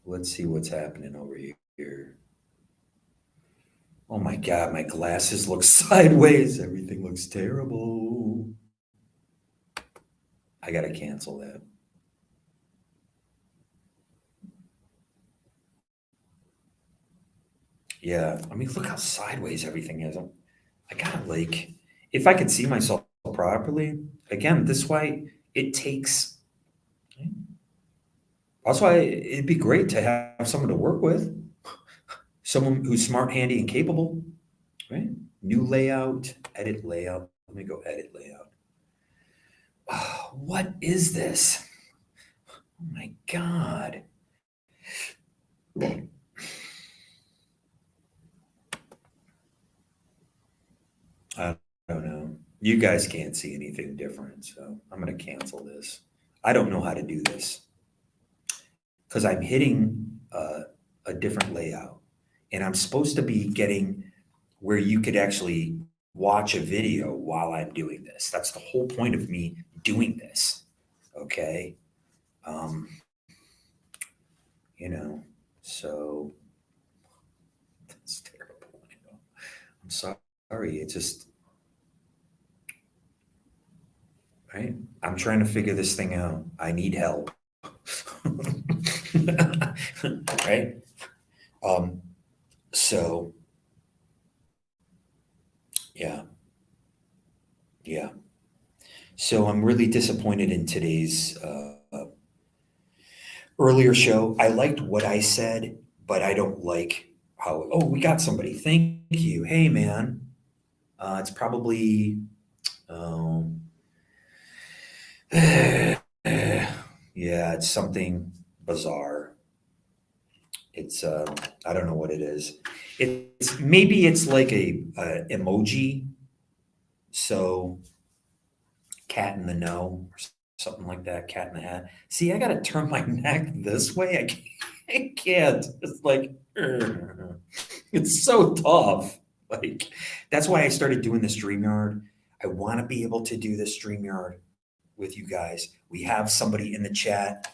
Let's see what's happening over here. Oh my God, my glasses look sideways. Everything looks terrible. I got to cancel that. Yeah, I mean, look how sideways everything is. I gotta if I could see myself properly, again, this way it takes. That's why it'd be great to have someone to work with, someone who's smart, handy, and capable, right? New layout, edit layout. Let me go edit layout. Oh, what is this? Oh my God. I don't know. You guys can't see anything different, so I'm going to cancel this. I don't know how to do this because I'm hitting a different layout, and I'm supposed to be getting where you could actually watch a video while I'm doing this. That's the whole point of me doing this. Okay. So that's terrible. I'm sorry. It's just, right? I'm trying to figure this thing out. I need help. Right? So yeah. Yeah. So I'm really disappointed in today's earlier show, I liked what I said, but I don't like how, oh, we got somebody. Thank you. Hey, man. It's probably, um, yeah, it's something bizarre. It's, I don't know what it is. It's maybe it's like a emoji. So cat in the know or something like that, cat in the hat. See, I got to turn my neck this way. I can't. It's like, it's so tough. Like, that's why I started doing the StreamYard. I want to be able to do the StreamYard with you guys. We have somebody in the chat.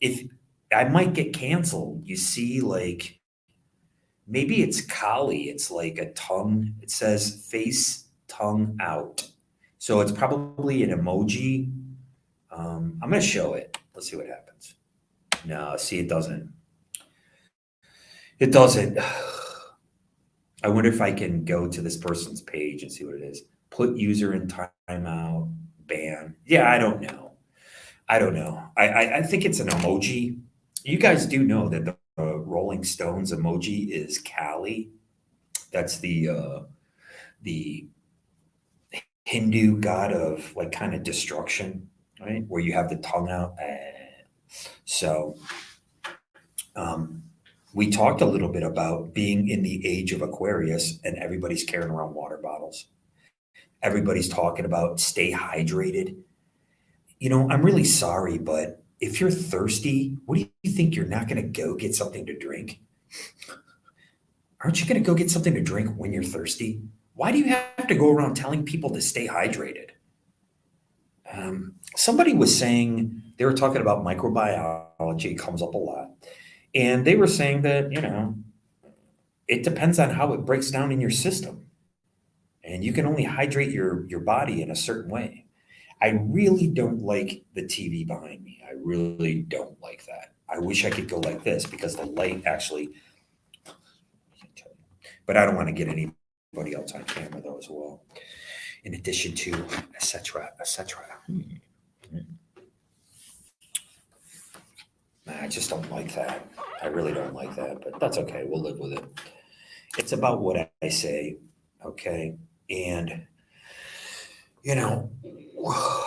If I might get canceled, you see, like maybe it's Kali. It's like a tongue. It says face tongue out. So it's probably an emoji. I'm going to show it. Let's see what happens. No, see, it doesn't. It doesn't. I wonder if I can go to this person's page and see what it is. Put user in timeout, ban. Yeah, I don't know. I don't know. I think it's an emoji. You guys do know that the Rolling Stones emoji is Kali. That's the Hindu god of like kind of destruction, right? Where you have the tongue out. So we talked a little bit about being in the age of Aquarius and everybody's carrying around water bottles. Everybody's talking about stay hydrated. You know, I'm really sorry, but if you're thirsty, what do you think? You're not going to go get something to drink? Aren't you going to go get something to drink when you're thirsty? Why do you have to go around telling people to stay hydrated? Somebody was saying, they were talking about microbiology, comes up a lot. And they were saying that, you know, it depends on how it breaks down in your system. And you can only hydrate your body in a certain way. I really don't like the TV behind me. I really don't like that. I wish I could go like this because the light actually, but I don't want to get anybody else on camera though as well. In addition to et cetera, et cetera. I just don't like that. I really don't like that, but that's okay. We'll live with it. It's about what I say, okay? And, you know,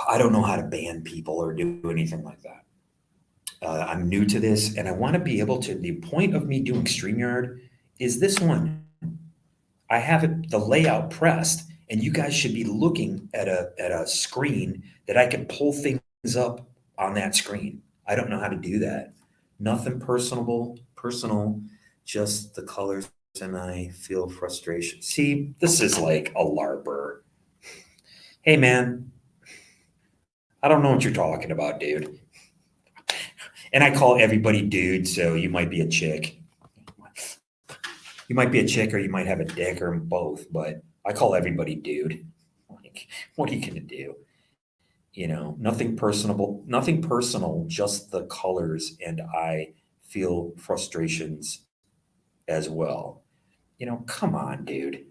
I don't know how to ban people or do anything like that. I'm new to this, and I want to be able to. The point of me doing StreamYard is this one. I have it, the layout pressed, and you guys should be looking at a screen that I can pull things up on that screen. I don't know how to do that. Nothing personal, just the colors, and I feel frustration. See, this is like a LARPer. Hey, man, I don't know what you're talking about, dude. And I call everybody dude, so you might be a chick. You might be a chick or you might have a dick or both, but I call everybody dude. Like, what are you going to do? You know, nothing personal, just the colors. And I feel frustrations as well. You know, come on, dude.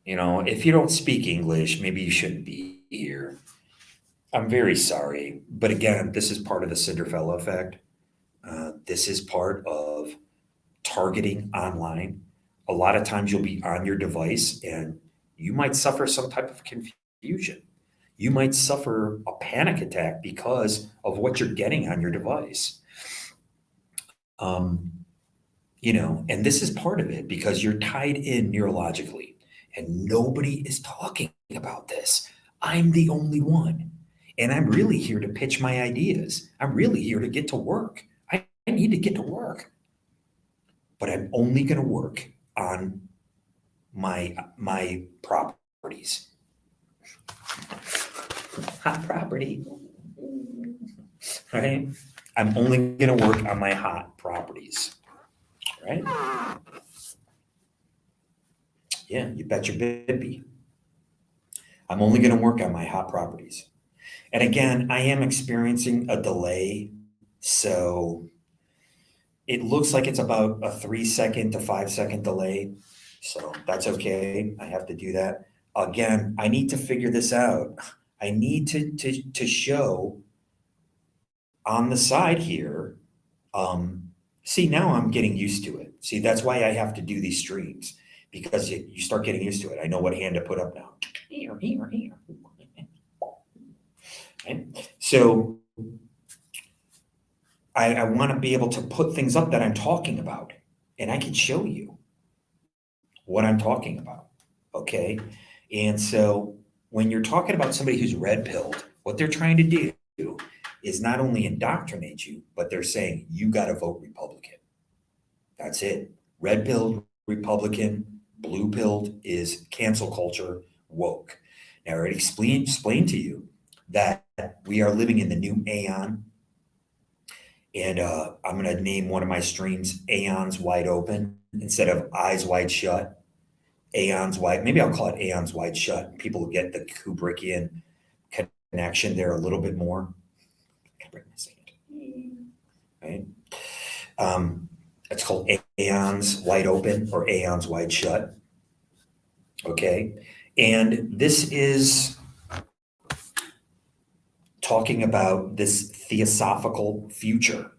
You know, if you don't speak English, maybe you shouldn't be here. I'm very sorry. But again, this is part of the Cinderella effect. This is part of targeting online. A lot of times you'll be on your device and you might suffer some type of confusion. You might suffer a panic attack because of what you're getting on your device. Um, you know, and this is part of it because you're tied in neurologically and nobody is talking about this. I'm the only one. And I'm really here to pitch my ideas. I'm really here to get to work. I need to get to work. But I'm only going to work on my properties. Hot property. Right? I'm only going to work on my hot properties. Right? Yeah, you bet your baby. I'm only going to work on my hot properties. And again, I am experiencing a delay. So it looks like it's about a 3 second to 5 second delay. So that's okay. I have to do that. Again, I need to figure this out. I need to show on the side here, see, now I'm getting used to it. See, that's why I have to do these streams, because you start getting used to it. I know what hand to put up now. Here, here, here. Right? So I want to be able to put things up that I'm talking about, and I can show you what I'm talking about. Okay. And so when you're talking about somebody who's red pilled, what they're trying to do is not only indoctrinate you, but they're saying you got to vote Republican. That's it. Red pilled Republican, blue pilled is cancel culture, woke. Now, I already explained to you that we are living in the new aeon. And I'm going to name one of my streams Aeons Wide Open instead of Eyes Wide Shut. Aeons Wide, maybe I'll call it Aeons Wide Shut. People will get the Kubrickian connection there a little bit more. Right? It's called Aeons Wide Open or Aeons Wide Shut. Okay. And this is talking about this theosophical future.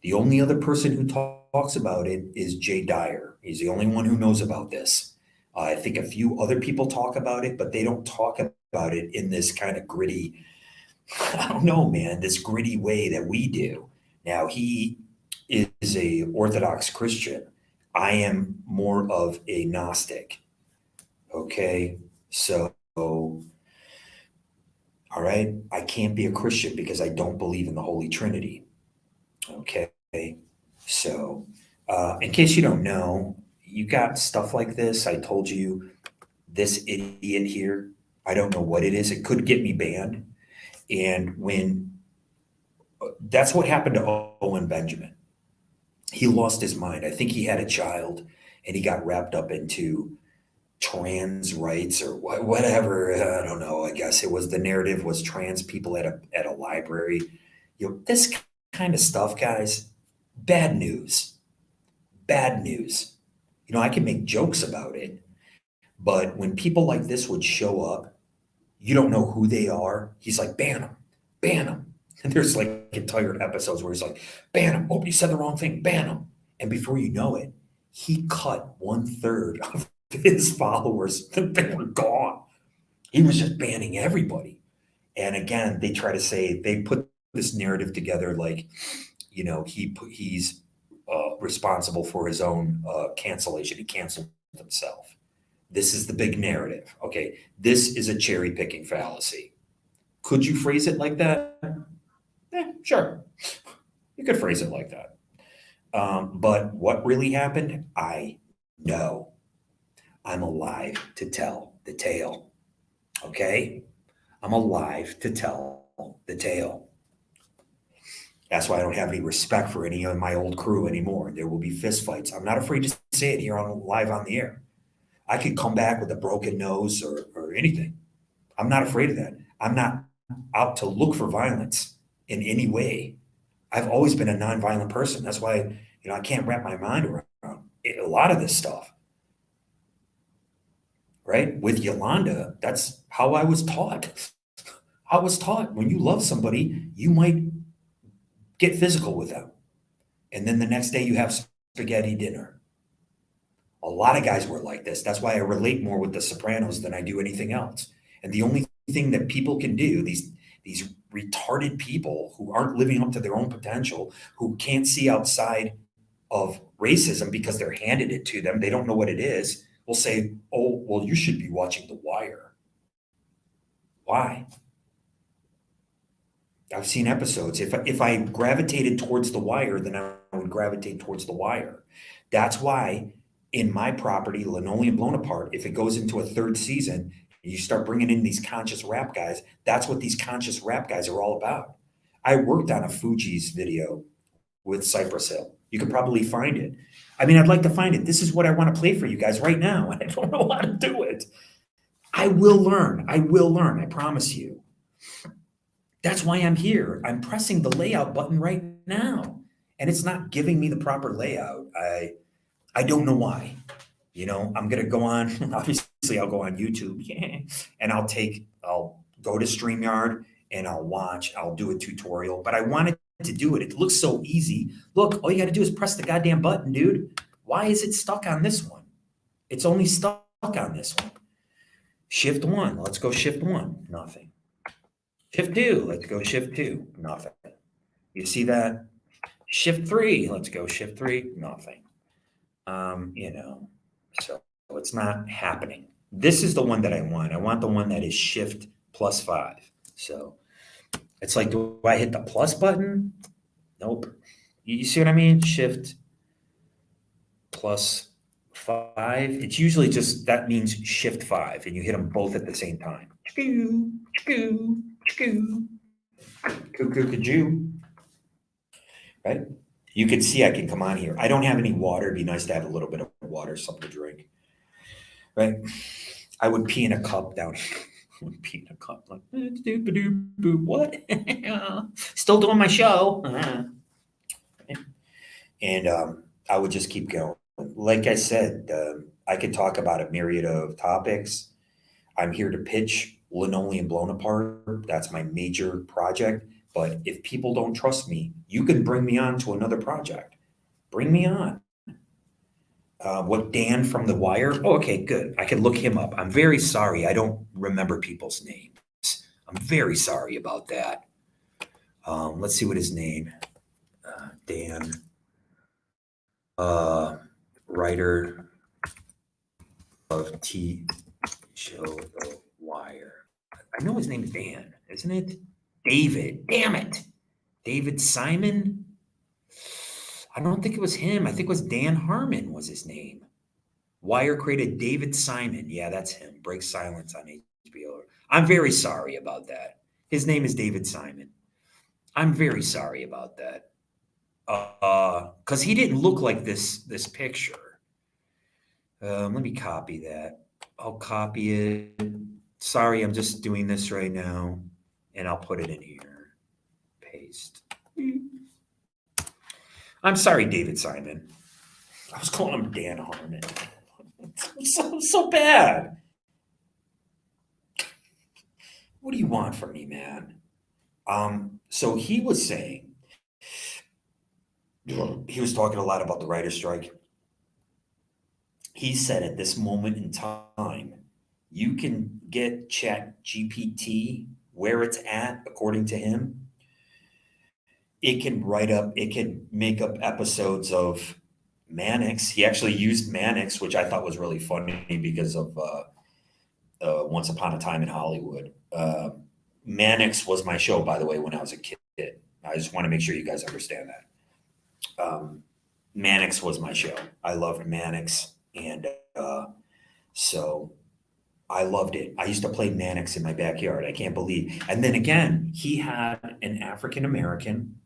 The only other person who talks about it is Jay Dyer. He's the only one who knows about this. I think a few other people talk about it, but they don't talk about it in this kind of gritty, I don't know, man, this gritty way that we do. Now, he is a Orthodox Christian. I am more of a Gnostic. Okay, so, all right, I can't be a Christian because I don't believe in the Holy Trinity. Okay, so in case you don't know, you got stuff like this. I told you this idiot here, I don't know what it is. It could get me banned. And when that's what happened to Owen Benjamin. He lost his mind. I think he had a child and he got wrapped up into trans rights or whatever. I don't know. I guess it was the narrative was trans people at a library. This kind of stuff, guys, bad news. Bad news. I can make jokes about it, but when people like this would show up, you don't know who they are. He's like, ban them, ban them. And there's like entire episodes where he's like, ban him. Oh, you said the wrong thing. Ban him. And before you know it, he cut 1/3 of his followers. They were gone. He was just banning everybody. And again, they try to say they put this narrative together like, he's responsible for his own cancellation. He canceled himself. This is the big narrative. Okay, this is a cherry picking fallacy. Could you phrase it like that? Sure. You could phrase it like that. But what really happened? I know. I'm alive to tell the tale. Okay? I'm alive to tell the tale. That's why I don't have any respect for any of my old crew anymore. There will be fistfights. I'm not afraid to say it here live on the air. I could come back with a broken nose or anything. I'm not afraid of that. I'm not out to look for violence in any way. I've always been a nonviolent person. That's why, I can't wrap my mind around a lot of this stuff. Right? With Yolanda, that's how I was taught. I was taught when you love somebody, you might get physical with them. And then the next day you have spaghetti dinner. A lot of guys were like this. That's why I relate more with The Sopranos than I do anything else. And the only thing that people can do, these retarded people who aren't living up to their own potential, who can't see outside of racism because they're handed it to them, they don't know what it is, will say, oh, well, you should be watching The Wire. Why? I've seen episodes. If I gravitated towards The Wire, then I would gravitate towards The Wire. That's why in my property, Linoleum Blown Apart, if it goes into a third season, you start bringing in these conscious rap guys. That's what these conscious rap guys are all about. I worked on a Fugees video with Cypress Hill. You could probably find it. I mean, I'd like to find it. This is what I want to play for you guys right now, and I don't know how to do it. I will learn. I promise you. That's why I'm here. I'm pressing the layout button right now, and it's not giving me the proper layout. I don't know why. I'm going to go on, obviously I'll go on YouTube and I'll go to StreamYard and I'll do a tutorial, but I wanted to do it. It looks so easy. Look, all you got to do is press the goddamn button, dude. Why is it stuck on this one? It's only stuck on this one. Shift 1, let's go shift 1, nothing. Shift 2, let's go shift 2, nothing. You see that? Shift 3, let's go shift 3, nothing. So it's not happening. This is the one that I want. I want the one that is shift +5. So it's like, do I hit the plus button? Nope. You see what I mean? Shift +5. It's usually just, that means shift 5, and you hit them both at the same time. Choo, choo, choo, cuckoo, right? You can see I can come on here. I don't have any water. It'd be nice to have a little bit of water, something to drink, right? I would pee in a cup down here. I would pee in a cup like, what? Still doing my show. And I would just keep going. Like I said, I could talk about a myriad of topics. I'm here to pitch Linoleum Blown Apart. That's my major project. But if people don't trust me, you can bring me on to another project. Bring me on. What Dan from The Wire? Oh, okay, good. I can look him up. I'm very sorry. I don't remember people's names. I'm very sorry about that. Let's see what his name. Dan. Writer of T show The Wire. I know his name is Dan, isn't it? David. Damn it. David Simon? I don't think it was him. I think it was Dan Harmon was his name. Wire created David Simon. Yeah, that's him. Break Silence on HBO. I'm very sorry about that. His name is David Simon. I'm very sorry about that. Because he didn't look like this picture. Let me copy that. I'll copy it. Sorry, I'm just doing this right now, and I'll put it in here. Paste. I'm sorry, David Simon. I was calling him Dan Harmon. So bad. What do you want from me, man? So he was saying, he was talking a lot about the writer's strike. He said at this moment in time, you can get Chat GPT where it's at, according to him. It can make up episodes of Mannix. He actually used Mannix, which I thought was really funny because of Once Upon a Time in Hollywood. Mannix was my show, by the way, when I was a kid. I just want to make sure you guys understand that. Mannix was my show. I loved Mannix. And so I loved it. I used to play Mannix in my backyard. I can't believe. And then again, he had an African-American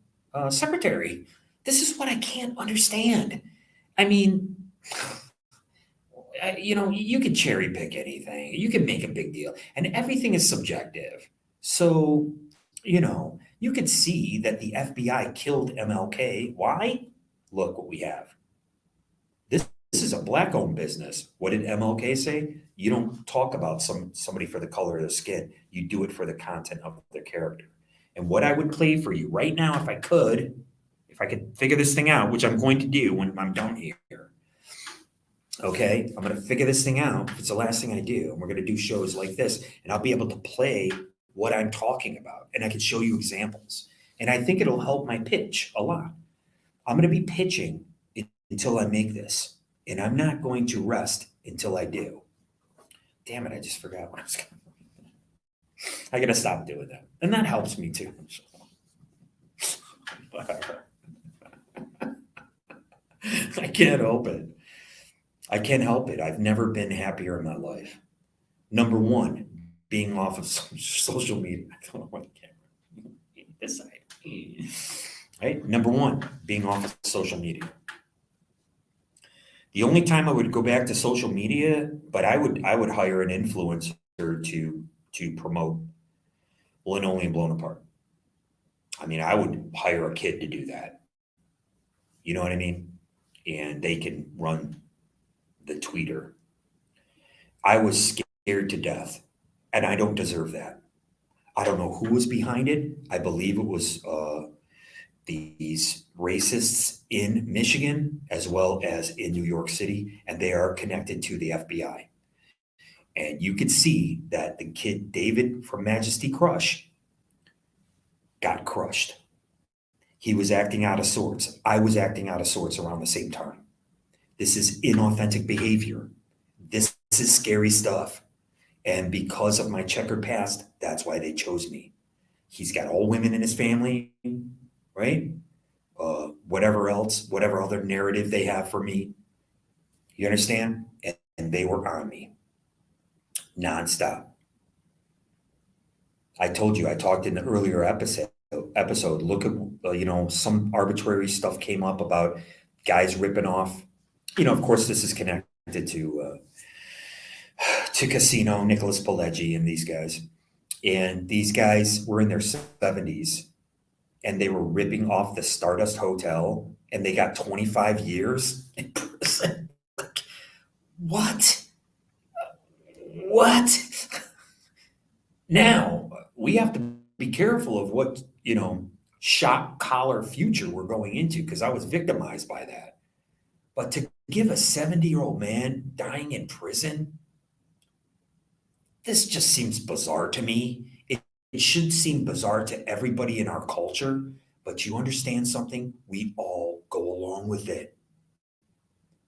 secretary. This is what I can't understand. I mean, you can cherry pick anything. You can make a big deal. And everything is subjective. So, you could see that the FBI killed MLK. Why? Look what we have. This is a black-owned business. What did MLK say? You don't talk about somebody for the color of their skin. You do it for the content of their character. And what I would play for you right now, if I could figure this thing out, which I'm going to do when I'm done here. Okay, I'm going to figure this thing out. It's the last thing I do. And we're going to do shows like this, and I'll be able to play what I'm talking about, and I can show you examples. And I think it'll help my pitch a lot. I'm going to be pitching until I make this. And I'm not going to rest until I do. Damn it, I just forgot what I was going to. I got to stop doing that. And that helps me too. Whatever. I can't help it. I can't help it. I've never been happier in my life. Number one, being off of social media. I don't know what the camera. This side. Right? Number one, being off of social media. The only time I would go back to social media, but I would hire an influencer to promote Linoleum Blown Apart. I mean, I would hire a kid to do that. You know what I mean? And they can run the tweeter. I was scared to death, and I don't deserve that. I don't know who was behind it. I believe it was these racists in Michigan as well as in New York City, and they are connected to the FBI. And you could see that the kid David from Majesty Crush got crushed. He was acting out of sorts. I was acting out of sorts around the same time. This is inauthentic behavior. This is scary stuff. And because of my checkered past, that's why they chose me. He's got all women in his family, right? Whatever else, whatever other narrative they have for me. You understand? And they were on me nonstop. I told you, I talked in the earlier episode. Look at, some arbitrary stuff came up about guys ripping off. Of course, this is connected to Casino, Nicholas Pileggi, and these guys. And these guys were in their 70s, and they were ripping off the Stardust Hotel, and they got 25 years in prison. What? What? Now, we have to be careful of what, shock collar future we're going into, because I was victimized by that. But to give a 70-year-old man dying in prison, this just seems bizarre to me. It should seem bizarre to everybody in our culture, but you understand something? We all go along with it.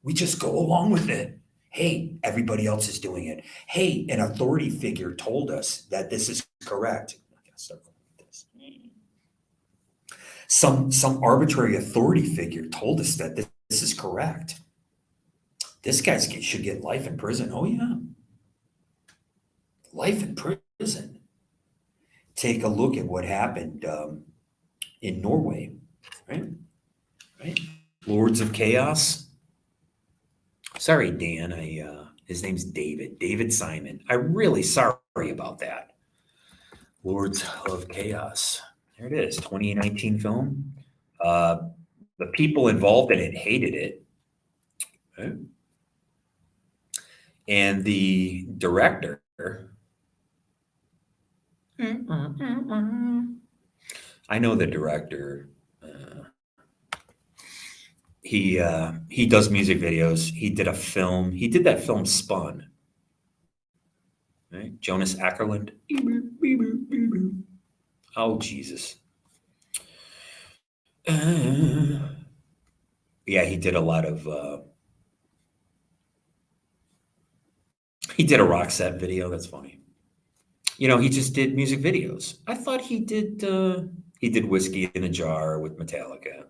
We just go along with it. Hey, everybody else is doing it. Hey, an authority figure told us that this is correct. I gotta start going with this. Some arbitrary authority figure told us that this is correct. This guy should get life in prison. Oh yeah, life in prison. Take a look at what happened in Norway, right? Right. Lords of Chaos. Sorry, Dan. His name's David. David Simon. I'm really sorry about that. Lords of Chaos. There it is. 2019 film. The people involved in it hated it. Okay. And the director. I know the director. He does music videos. He did a film. He did that film Spun. Right? Jonas Ackerland. Oh, Jesus. Yeah, he did a lot of... he did a Roxette video. That's funny. He just did music videos. I thought he did Whiskey in a Jar with Metallica.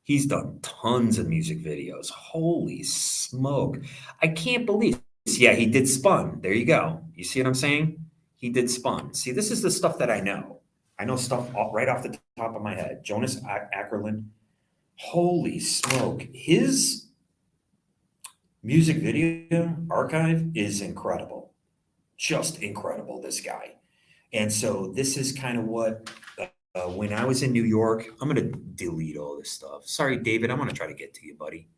He's done tons of music videos. Holy smoke. I can't believe this. Yeah, he did Spun. There you go. You see what I'm saying? He did Spun. See, this is the stuff that I know. I know stuff right off the top of my head. Jonas Ackerland. Holy smoke. His music video archive is incredible. Just incredible, this guy. And so this is kind of what... when I was in New York, I'm going to delete all this stuff. Sorry, David. I'm going to try to get to you, buddy.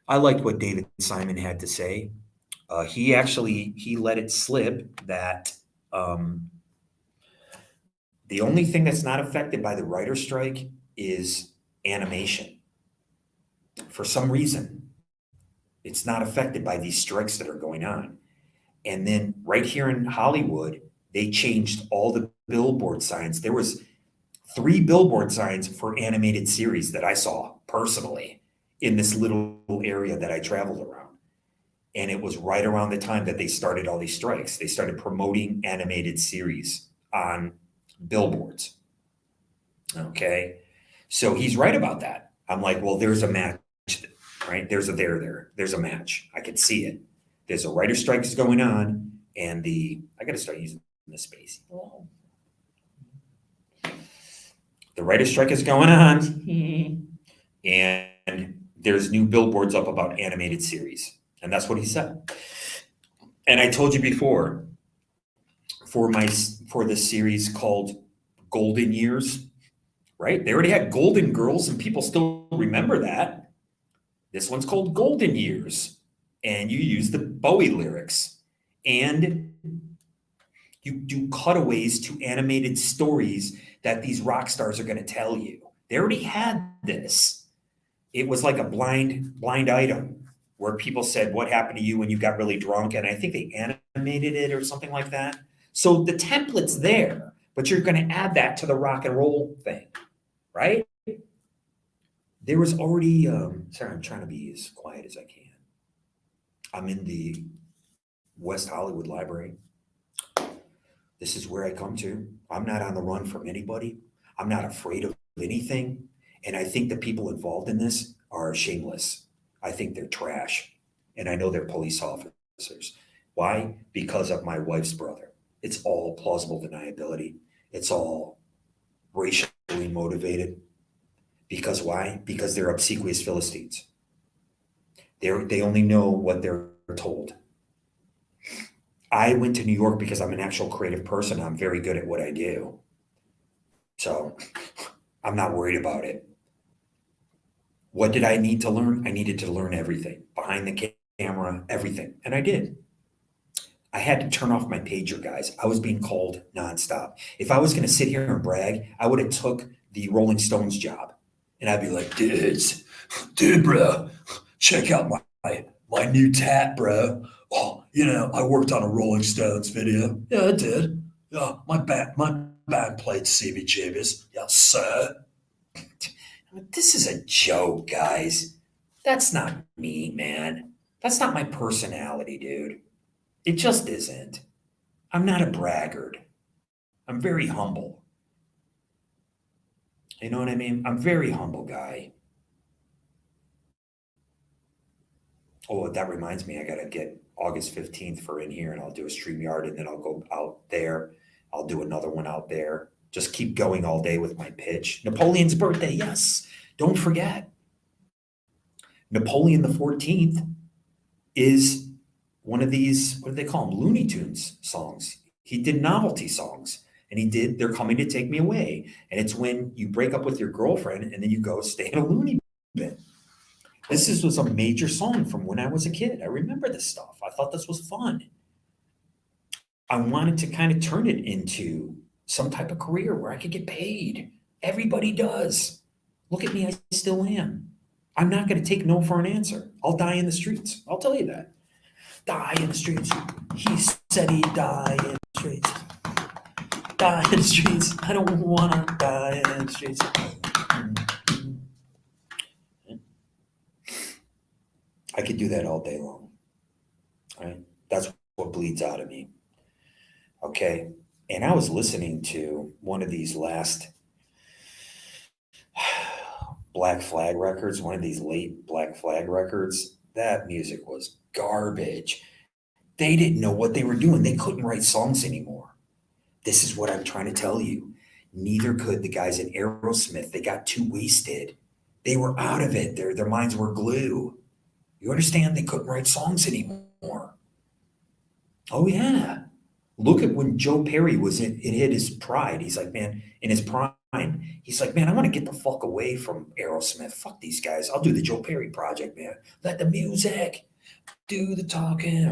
I liked what David Simon had to say. He let it slip that the only thing that's not affected by the writer's strike is animation. For some reason, it's not affected by these strikes that are going on. And then right here in Hollywood, they changed all the billboard signs. There was 3 billboard signs for animated series that I saw personally in this little area that I traveled around. And it was right around the time that they started all these strikes. They started promoting animated series on billboards. Okay. So he's right about that. I'm like, well, there's a match, right? There's a match. I could see it. There's a writer strike is going on, and I got to start using the space. The writer's strike is going on, and there's new billboards up about animated series. And that's what he said. And I told you before, for this series called Golden Years, right? They already had Golden Girls, and people still remember that. This one's called Golden Years, and you use the Bowie lyrics, and You do cutaways to animated stories that these rock stars are going to tell you. They already had this. It was like a blind item where people said, "What happened to you when you got really drunk?" And I think they animated it or something like that. So the template's there, but you're going to add that to the rock and roll thing, right? There was already, sorry, I'm trying to be as quiet as I can. I'm in the West Hollywood Library. This is where I come to. I'm not on the run from anybody. I'm not afraid of anything. And I think the people involved in this are shameless. I think they're trash. And I know they're police officers. Why? Because of my wife's brother. It's all plausible deniability. It's all racially motivated. Because why? Because they're obsequious Philistines. They only know what they're told. I went to New York because I'm an actual creative person. I'm very good at what I do. So I'm not worried about it. What did I need to learn? I needed to learn everything behind the camera, everything. And I did. I had to turn off my pager, guys. I was being called nonstop. If I was going to sit here and brag, I would have took the Rolling Stones job. And I'd be like, dude, bro, check out my new tat, bro. Oh, I worked on a Rolling Stones video. Yeah, I did. Yeah, my band played CBGBs. Yes, sir. This is a joke, guys. That's not me, man. That's not my personality, dude. It just isn't. I'm not a braggart. I'm very humble. You know what I mean? I'm a very humble guy. Oh, that reminds me, I got to get August 15th for in here and I'll do a StreamYard and then I'll go out there. I'll do another one out there. Just keep going all day with my pitch. Napoleon's birthday, yes. Don't forget. Napoleon the 14th is one of these, what do they call them? Looney Tunes songs. He did novelty songs and he did They're Coming to Take Me Away. And it's when you break up with your girlfriend and then you go stay in a loony bin. Was a major song from when I was a kid. I remember this stuff. I thought this was fun. I wanted to kind of turn it into some type of career where I could get paid. Everybody does. Look at me, I still am. I'm not going to take no for an answer. I'll die in the streets. I'll tell you that. Die in the streets. He said he'd die in the streets. Die in the streets. I don't want to die in the streets. I could do that all day long. Right? That's what bleeds out of me. Okay. And I was listening to one of these last Black Flag records, one of these late Black Flag records. That music was garbage. They didn't know what they were doing. They couldn't write songs anymore. This is what I'm trying to tell you. Neither could the guys in Aerosmith. They got too wasted. They were out of it. Their minds were glue. You understand? They couldn't write songs anymore. Oh, yeah. Look at when Joe Perry was it hit his pride. He's like, man, in his prime, he's like, man, I want to get the fuck away from Aerosmith. Fuck these guys. I'll do the Joe Perry project, man. Let the music do the talking.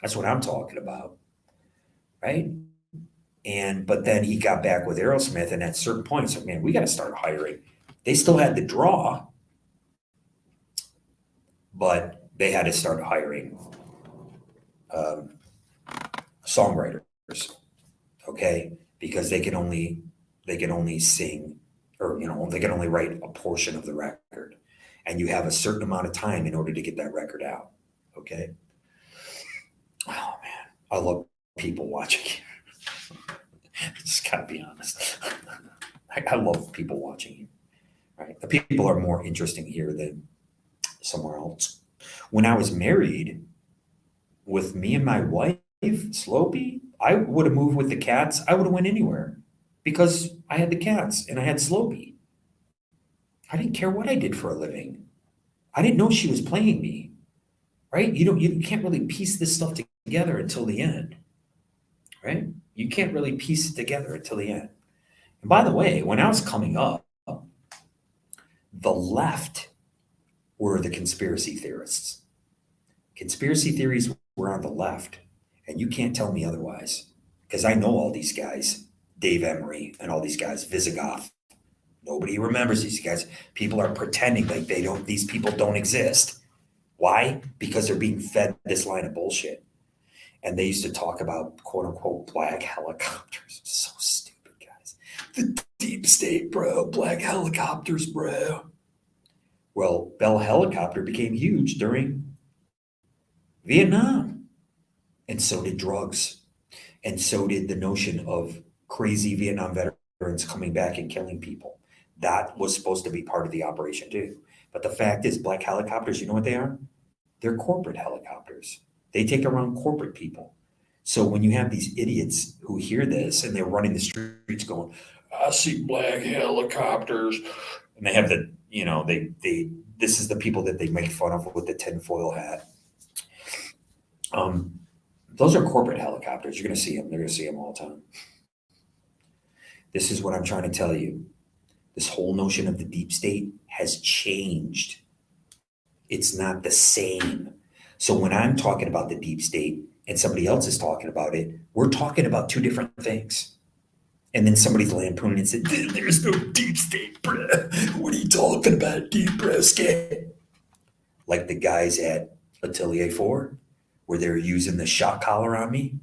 That's what I'm talking about. Right? But then he got back with Aerosmith, and at certain points, like, man, we got to start hiring. They still had the draw, but they had to start hiring songwriters, okay? Because they can only sing, or they can only write a portion of the record, and you have a certain amount of time in order to get that record out, okay? Oh man, I love people watching. Just gotta be honest. I love people watching you. Right? The people are more interesting here than somewhere else. When I was married, with me and my wife, Slopey, I would have moved with the cats. I would have went anywhere because I had the cats and I had Slopey. I didn't care what I did for a living. I didn't know she was playing me. Right? You can't really piece this stuff together until the end. Right? You can't really piece it together until the end. And by the way, when I was coming up, the left were the conspiracy theorists. Conspiracy theories were on the left. And you can't tell me otherwise because I know all these guys, Dave Emery and all these guys, Visigoth. Nobody remembers these guys. People are pretending like these people don't exist. Why? Because they're being fed this line of bullshit. And they used to talk about quote unquote black helicopters. So stupid, guys. The deep state, bro. Black helicopters, bro. Well, Bell Helicopter became huge during Vietnam. And so did drugs. And so did the notion of crazy Vietnam veterans coming back and killing people. That was supposed to be part of the operation too. But the fact is, black helicopters, you know what they are? They're corporate helicopters. They take around corporate people. So when you have these idiots who hear this and they're running the streets going, I see black helicopters. And they have this is the people that they make fun of with the tinfoil hat. Those are corporate helicopters. You're going to see them. They're going to see them all the time. This is what I'm trying to tell you. This whole notion of the deep state has changed. It's not the same. So when I'm talking about the deep state and somebody else is talking about it, we're talking about two different things. And then somebody's lampooning and said, there's no deep state, bruh. What are you talking about, deep brisket? Like the guys at Atelier 4, where they were using the shock collar on me.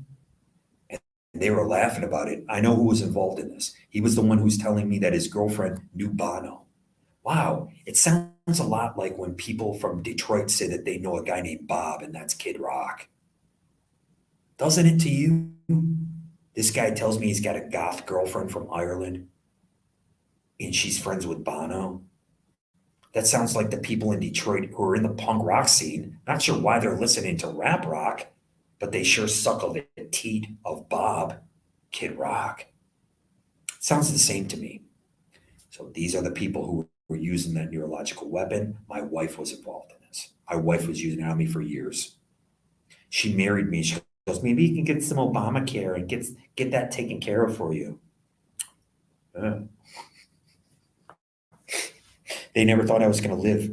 And they were laughing about it. I know who was involved in this. He was the one who's telling me that his girlfriend knew Bono. Wow, it sounds a lot like when people from Detroit say that they know a guy named Bob, and that's Kid Rock. Doesn't it to you? This guy tells me he's got a goth girlfriend from Ireland, and she's friends with Bono. That sounds like the people in Detroit who are in the punk rock scene. Not sure why they're listening to rap rock, but they sure suckle the teat of Bob, Kid Rock. Sounds the same to me. So these are the people who were using that neurological weapon. My wife was involved in this. My wife was using it on me for years. She married me. She goes, maybe you can get some Obamacare and get that taken care of for you. They never thought I was going to live.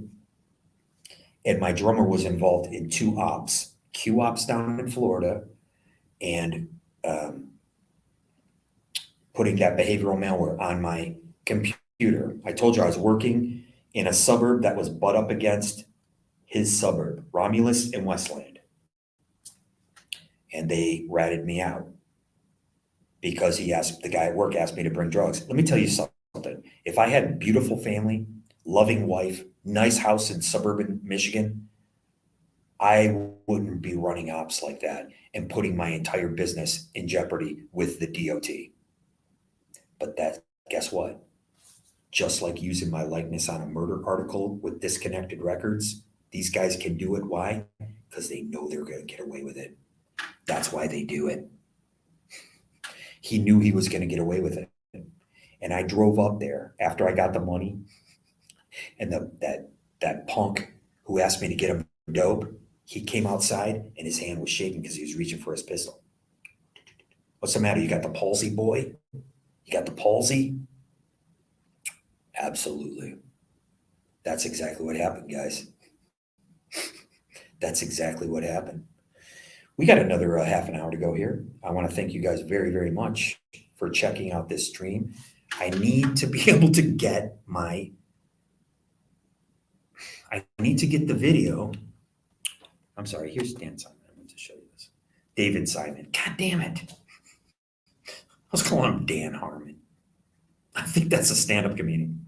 And my drummer was involved in two ops, Q ops down in Florida, and putting that behavioral malware on my computer. I told you I was working in a suburb that was butt up against his suburb, Romulus and Westland. And they ratted me out because the guy at work asked me to bring drugs. Let me tell you something. If I had a beautiful family, loving wife, nice house in suburban Michigan, I wouldn't be running ops like that and putting my entire business in jeopardy with the DOT. But guess what? Just like using my likeness on a murder article with disconnected records, these guys can do it. Why? Because they know they're going to get away with it. That's why they do it. He knew he was going to get away with it. And I drove up there after I got the money, and that punk who asked me to get him dope, he came outside and his hand was shaking because he was reaching for his pistol. What's the matter? You got the palsy, boy? You got the palsy? Absolutely. That's exactly what happened, guys. That's exactly what happened. We got another half an hour to go here. I want to thank you guys very, very much for checking out this stream. I need to be able to get I need to get the video. I'm sorry, here's Dan Simon. I want to show you this. David Simon. God damn it. I was calling him Dan Harmon. I think that's a stand-up comedian.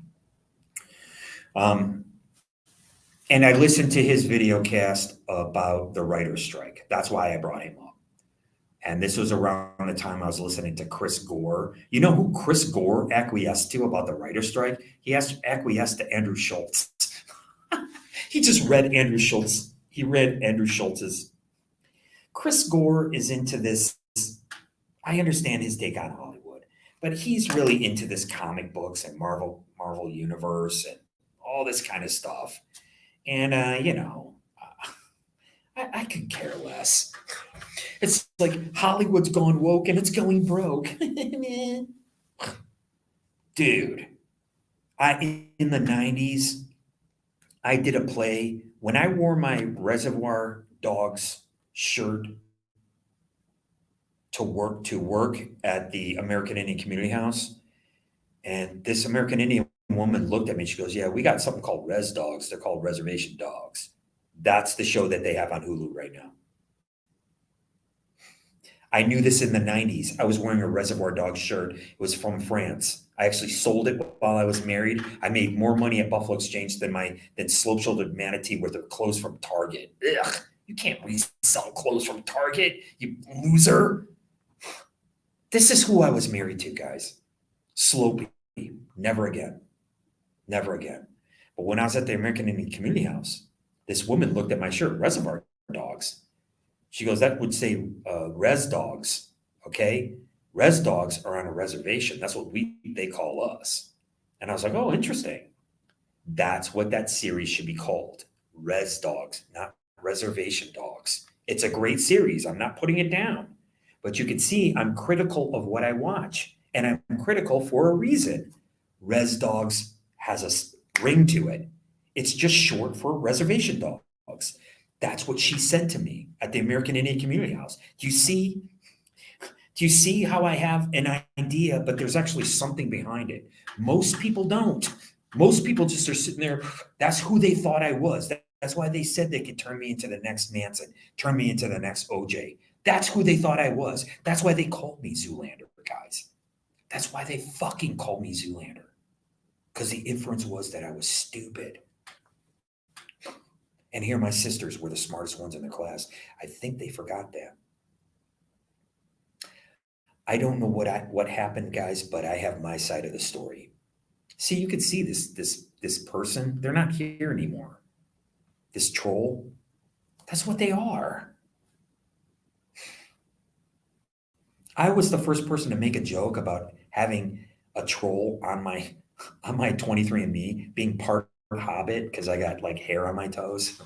And I listened to his video cast about the writer's strike. That's why I brought him up. And this was around the time I was listening to Chris Gore. You know who Chris Gore acquiesced to about the writer's strike? He acquiesced to Andrew Schultz. He just read Andrew Schultz. He read Andrew Schultz's. Chris Gore is into this. I understand his take on Hollywood, but he's really into this comic books and Marvel Universe and all this kind of stuff. And, I could care less. It's like Hollywood's gone woke and it's going broke. Dude, in the 90s, I did a play when I wore my Reservoir Dogs shirt to work at the American Indian Community House. And this American Indian woman looked at me. She goes, "Yeah, we got something called Res Dogs. They're called Reservation Dogs. That's the show that they have on Hulu right now." I knew this in the 90s. I was wearing a Reservoir Dogs shirt. It was from France. I actually sold it while I was married. I made more money at Buffalo Exchange than Slope Shouldered Manatee with their clothes from Target. Ugh, you can't resell clothes from Target, you loser. This is who I was married to, guys. Slopey. Never again. Never again. But when I was at the American Indian Community House, this woman looked at my shirt, Reservoir Dogs. She goes, "That would say res dogs, okay? Res dogs are on a reservation. That's what they call us." And I was like, "Oh, interesting." That's what that series should be called. Res Dogs, not Reservation Dogs. It's a great series. I'm not putting it down. But you can see I'm critical of what I watch. And I'm critical for a reason. Res Dogs has a ring to it. It's just short for Reservation Dogs. That's what she said to me at the American Indian Community House. Do you see how I have an idea, but there's actually something behind it? Most people don't. Most people just are sitting there. That's who they thought I was. That's why they said they could turn me into the next Manson, turn me into the next OJ. That's who they thought I was. That's why they called me Zoolander, guys. That's why they fucking called me Zoolander. Because the inference was that I was stupid. And here my sisters were the smartest ones in their class. I think they forgot that. I don't know what happened, guys, but I have my side of the story. See, you can see this person. They're not here anymore. This troll. That's what they are. I was the first person to make a joke about having a troll on my 23andMe being part Hobbit because I got like hair on my toes.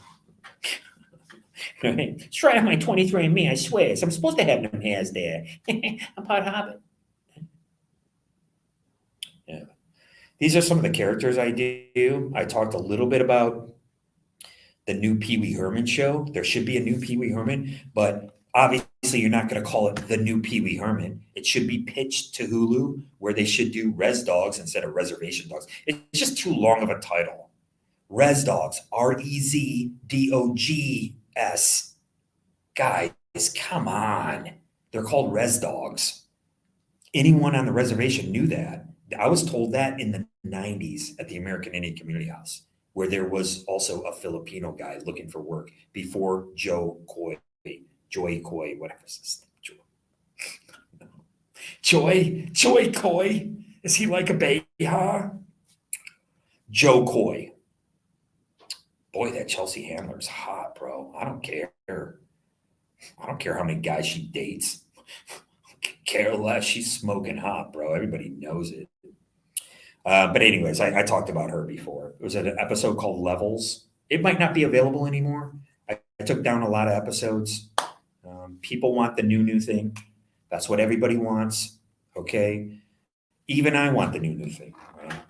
It's right on my 23andMe, I swear. So I'm supposed to have no hairs there. I'm part Hobbit. Yeah. These are some of the characters I do. I talked a little bit about the new Pee Wee Herman show. There should be a new Pee Wee Herman, but obviously you're not going to call it the new Pee Wee Herman. It should be pitched to Hulu where they should do Res Dogs instead of Reservation Dogs. It's just too long of a title. Res Dogs, REZDOGS. Guys, come on. They're called Res Dogs. Anyone on the reservation knew that. I was told that in the 90s at the American Indian Community House, where there was also a Filipino guy looking for work before Joy Coy, whatever his name. Joy Coy. Is he like a baby, huh? Joe Coy. Boy, that Chelsea Handler's hot, bro. I don't care. I don't care how many guys she dates. Care less. She's smoking hot, bro. Everybody knows it. But anyways, I talked about her before. It was an episode called Levels. It might not be available anymore. I took down a lot of episodes. People want the new thing. That's what everybody wants. Okay. Even I want the new thing, right?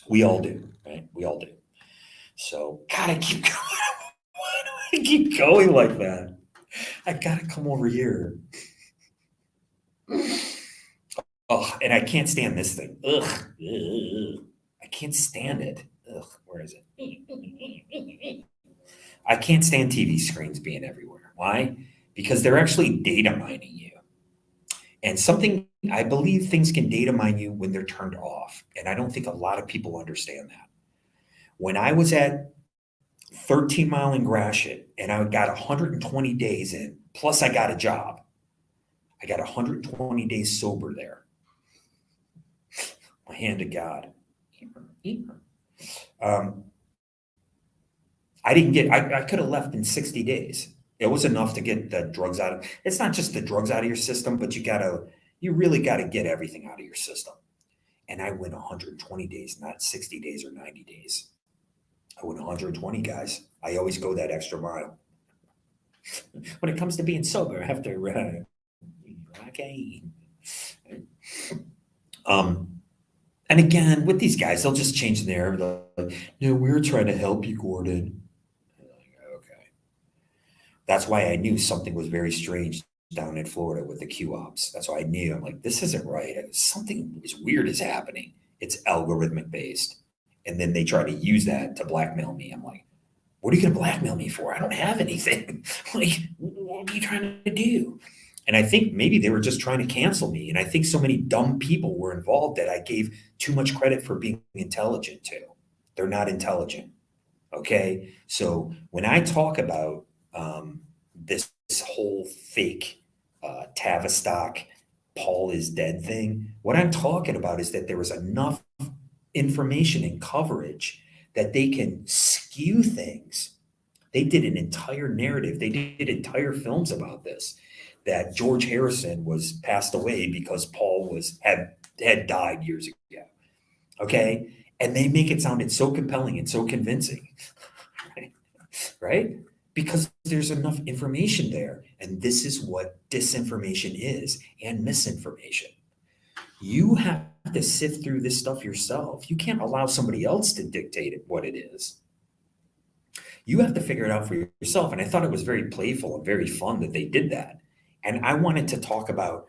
We all do, right? We all do. So, God, I keep going. Why do I keep going like that? I gotta come over here. Oh, and I can't stand this thing. Ugh. I can't stand it. Ugh. Where is it? I can't stand TV screens being everywhere. Why? Because they're actually data mining you. And I believe things can data mine you when they're turned off. And I don't think a lot of people understand that. When I was at 13 Mile in Gratiot and I got 120 days in, plus I got a job. I got 120 days sober there. My hand to God. I could have left in 60 days. It was enough to get the drugs out of, it's not just the drugs out of your system, but you really got to get everything out of your system. And I went 120 days, not 60 days or 90 days. I went 120, guys. I always go that extra mile. When it comes to being sober after okay. And again, with these guys, they'll just change the narrative. They're like, "No, we're trying to help you, Gordon." Like, okay. That's why I knew something was very strange. down in Florida with the Q ops. That's why I knew. I'm like, this isn't right. Something is weird is happening. It's algorithmic based. And then they try to use that to blackmail me. I'm like, what are you going to blackmail me for? I don't have anything. Like, what are you trying to do? And I think maybe they were just trying to cancel me. And I think so many dumb people were involved that I gave too much credit for being intelligent to. They're not intelligent. Okay. So when I talk about this whole fake Tavistock, Paul is dead thing, what I'm talking about is that there was enough information and coverage that they can skew things. They did an entire narrative. They did entire films about this. That George Harrison was passed away because Paul had died years ago. Okay, and they make it sound so compelling and so convincing, right? Because there's enough information there, and this is what disinformation is and misinformation. You have to sift through this stuff yourself. You can't allow somebody else to dictate what it is. You have to figure it out for yourself. And I thought it was very playful and very fun that they did that. And I wanted to talk about,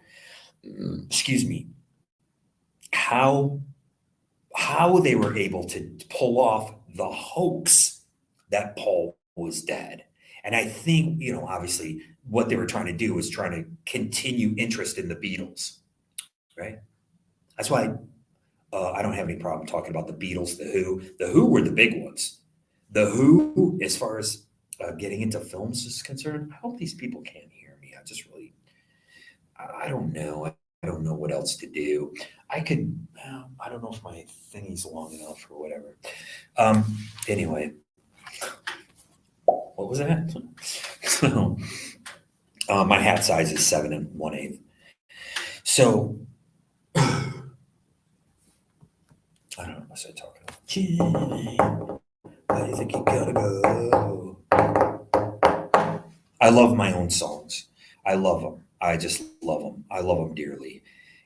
excuse me, how they were able to pull off the hoax that Paul was dead. And I think, obviously what they were trying to do was trying to continue interest in the Beatles, right? That's why I don't have any problem talking about the Beatles, the Who. The Who were the big ones. The Who, as far as getting into films is concerned, I hope these people can't hear me. I don't know. I don't know what else to do. I don't know if my thingy's long enough or whatever. Anyway, what was that? So, my hat size is 7 1/8. So, I don't know. What's I talking about? Jimmy, where do you think you gotta go? I love my own songs. I love them. I just love them. I love them dearly.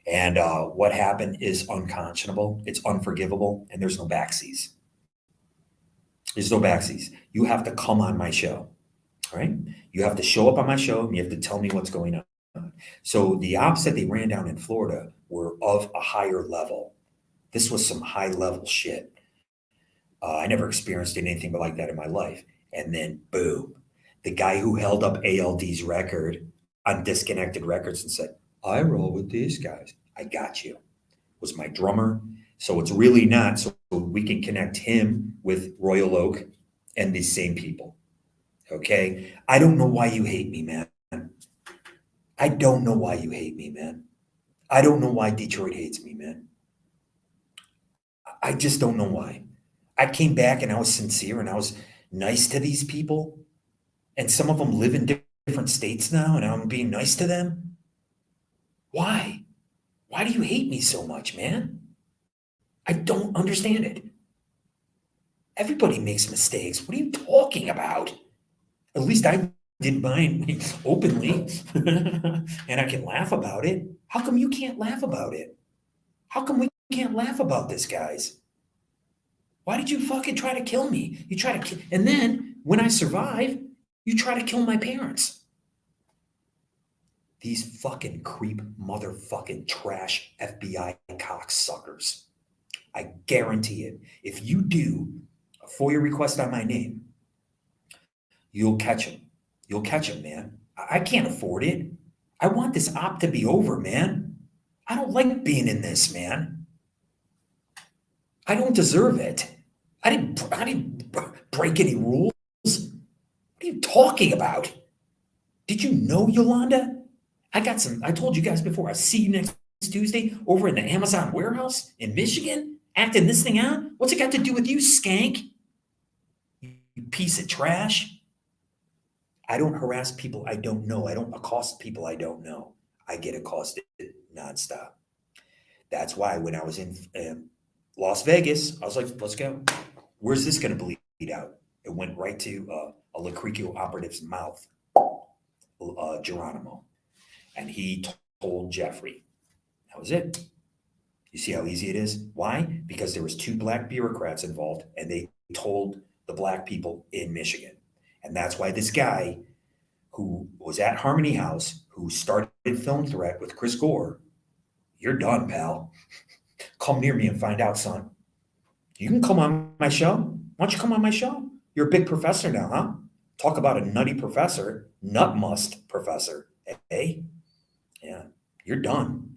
And what happened is unconscionable. It's unforgivable, and there's no backsies. There's no backsies. You have to come on my show, all right? You have to show up on my show, and you have to tell me what's going on. So the ops that they ran down in Florida were of a higher level. This was some high level shit. I never experienced anything but like that in my life. And then boom, the guy who held up ALD's record on Disconnected Records and said, I roll with these guys. I got you. Was my drummer. So it's really not. So we can connect him with Royal Oak and these same people. Okay. I don't know why you hate me, man. I don't know why you hate me, man. I don't know why Detroit hates me, man. I just don't know why. I came back and I was sincere and I was nice to these people. And some of them live in different states now and I'm being nice to them. Why? Why do you hate me so much, man? I don't understand it. Everybody makes mistakes. What are you talking about? At least I did mine openly and I can laugh about it. How come you can't laugh about it? How come we can't laugh about this, guys? Why did you fucking try to kill me? You try to kill, and then when I survive, you try to kill my parents. These fucking creep motherfucking trash FBI cocksuckers. I guarantee it. If you do a FOIA request on my name, you'll catch them. You'll catch them, man. I can't afford it. I want this op to be over, man. I don't like being in this, man. I don't deserve it. I didn't break any rules. What are you talking about? Did you know, Yolanda? I told you guys before, I'll see you next Tuesday over in the Amazon warehouse in Michigan, acting this thing out. What's it got to do with you, skank? You piece of trash. I don't harass people I don't know. I don't accost people I don't know. I get accosted nonstop. That's why when I was in Las Vegas, I was like, let's go. Where's this going to bleed out? It went right to a Lacrecio operative's mouth, Geronimo. And he told Jeffrey. That was it. You see how easy it is? Why? Because there was 2 black bureaucrats involved, and they told the black people in Michigan. And that's why this guy who was at Harmony House, who who started Film Threat with Chris Gore, you're done, pal. Come near me and find out, son. You can come on my show. Why don't you come on my show? You're a big professor now, huh? Talk about a nutty professor, nut must professor. Hey, yeah, you're done.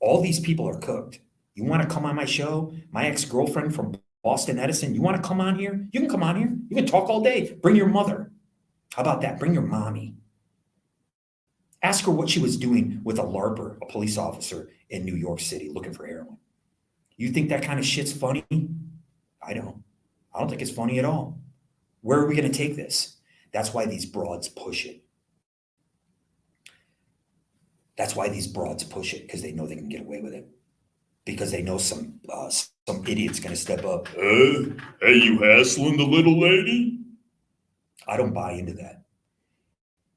All these people are cooked. You want to come on my show? My ex-girlfriend from Boston Edison, you want to come on here? You can come on here. You can talk all day. Bring your mother. How about that? Bring your mommy. Ask her what she was doing with a LARPer, a police officer in New York City looking for heroin. You think that kind of shit's funny? I don't. I don't think it's funny at all. Where are we going to take this? That's why these broads push it. That's why these broads push it, because they know they can get away with it. Because they know some idiot's going to step up. Hey, you hassling the little lady? I don't buy into that.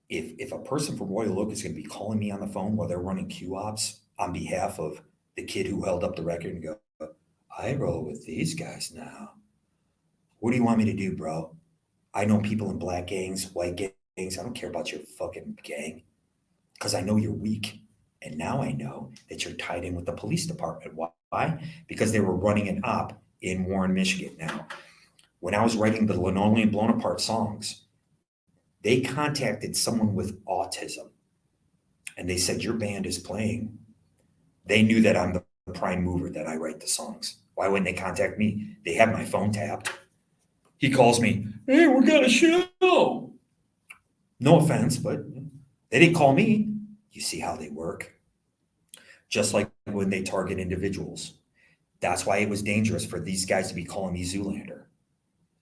If a person from Royal Oak is going to be calling me on the phone while they're running Q-ops on behalf of the kid who held up the record and go, I roll with these guys now. What do you want me to do, bro? I know people in black gangs, white gangs. I don't care about your fucking gang because I know you're weak. And now I know that you're tied in with the police department. Why? Because they were running an op in Warren, Michigan. Now, when I was writing the Linoleum Blown Apart songs, they contacted someone with autism. And they said, your band is playing. They knew that I'm the prime mover, that I write the songs. Why wouldn't they contact me? They have my phone tapped. He calls me, hey, we got a show. No offense, but they didn't call me. You see how they work? Just like when they target individuals. That's why it was dangerous for these guys to be calling me Zoolander.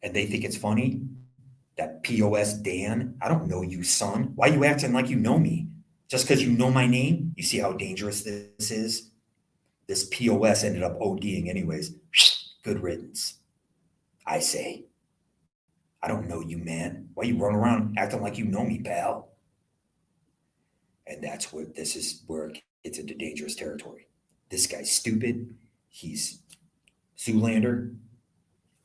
And they think it's funny? That POS Dan? I don't know you, son. Why are you acting like you know me? Just because you know my name? You see how dangerous this is? This POS ended up ODing anyways. Good riddance. I say. I don't know you, man. Why you run around acting like you know me, pal? And that's what this is, where it gets into dangerous territory. This guy's stupid. He's Zoolander.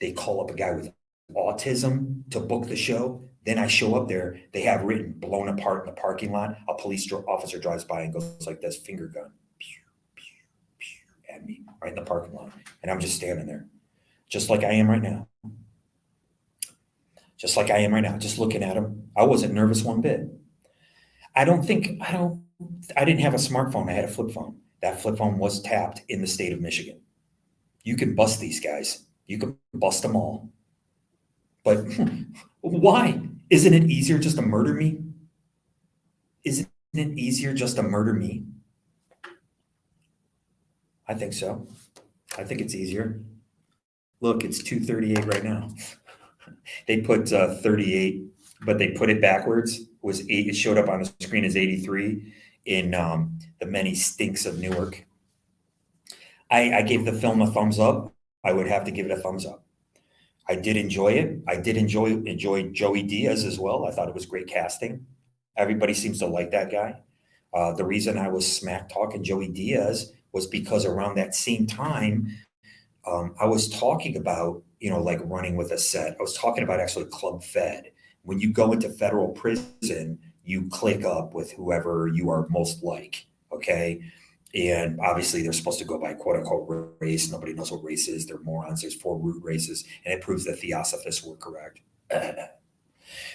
They call up a guy with autism to book the show. Then I show up there. They have written blown apart in the parking lot. A police officer drives by and goes like this, finger gun, pew, pew, pew, at me right in the parking lot. And I'm just standing there, just like I am right now. Just like I am right now, just looking at him. I wasn't nervous one bit. I didn't have a smartphone. I had a flip phone. That flip phone was tapped in the state of Michigan. You can bust these guys. You can bust them all. But why? Isn't it easier just to murder me? Isn't it easier just to murder me? I think so. I think it's easier. Look, it's 2:38 right now. They put 38, but they put it backwards. It showed up on the screen as 83 in the many stinks of Newark. I gave the film a thumbs up. I would have to give it a thumbs up. I did enjoy it. I did enjoy Joey Diaz as well. I thought it was great casting. Everybody seems to like that guy. The reason I was smack talking Joey Diaz was because around that same time, I was talking about, like running with a set. I was talking about actually Club Fed. When you go into federal prison, you click up with whoever you are most like, okay? And obviously they're supposed to go by quote unquote race. Nobody knows what race is. They're morons. There's 4 root races, and it proves that Theosophists were correct.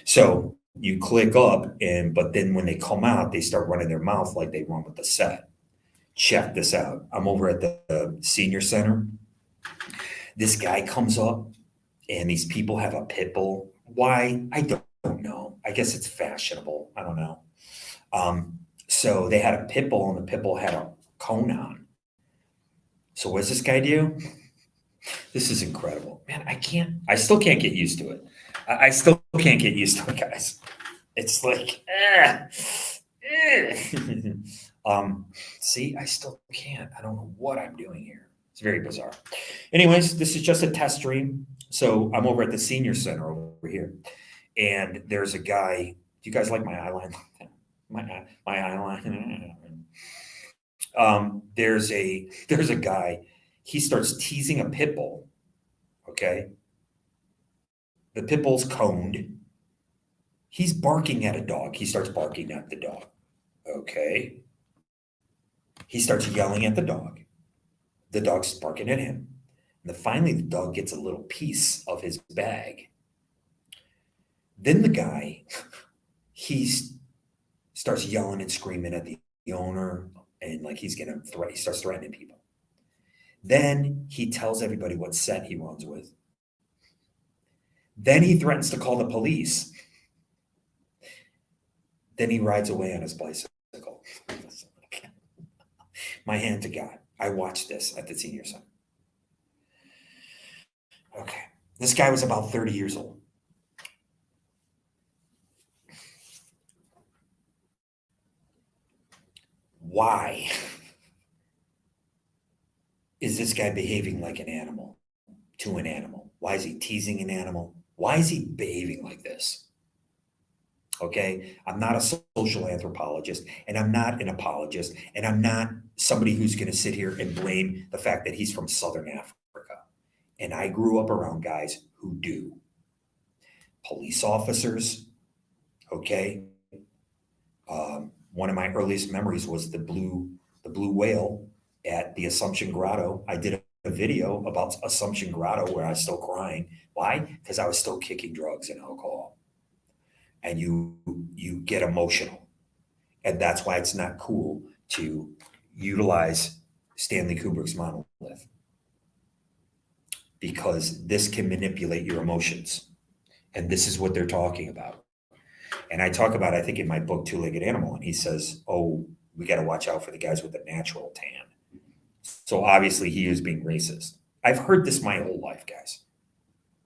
So you click up, but then when they come out, they start running their mouth like they run with the set. Check this out. I'm over at the senior center. This guy comes up, and these people have a pit bull. Why? I don't know. I guess it's fashionable. I don't know. So they had a pit bull, and the pit bull had a cone on. So what does this guy do? This is incredible. Man, I still can't get used to it. I still can't get used to it, guys. It's like, see, I still can't. I don't know what I'm doing here. It's very bizarre. Anyways, this is just a test stream. So I'm over at the senior center over here. And there's a guy. Do you guys like my eyeline? My eyeline. There's a guy. He starts teasing a pit bull. Okay. The pit bull's coned. He's barking at a dog. He starts barking at the dog. Okay. He starts yelling at the dog. The dog's barking at him. And then finally, the dog gets a little piece of his bag. Then the guy, he starts yelling and screaming at the owner, and like he's gonna he starts threatening people. Then he tells everybody what set he runs with. Then he threatens to call the police. Then he rides away on his bicycle. My hand to God. I watched this at the senior center. Okay. This guy was about 30 years old. Why is this guy behaving like an animal to an animal? Why is he teasing an animal? Why is he behaving like this? Okay. I'm not a social anthropologist, and I'm not an apologist, and I'm not somebody who's going to sit here and blame the fact that he's from Southern Africa. And I grew up around guys who do. Police officers, okay. One of my earliest memories was the blue whale at the Assumption Grotto. I did a video about Assumption Grotto where I was still crying. Why? Because I was still kicking drugs and alcohol. And you get emotional. And that's why it's not cool to utilize Stanley Kubrick's monolith. Because this can manipulate your emotions. And this is what they're talking about. And I talk about, I think, in my book, Two-Legged Animal, and he says, oh, we got to watch out for the guys with the natural tan. So obviously he is being racist. I've heard this my whole life, guys.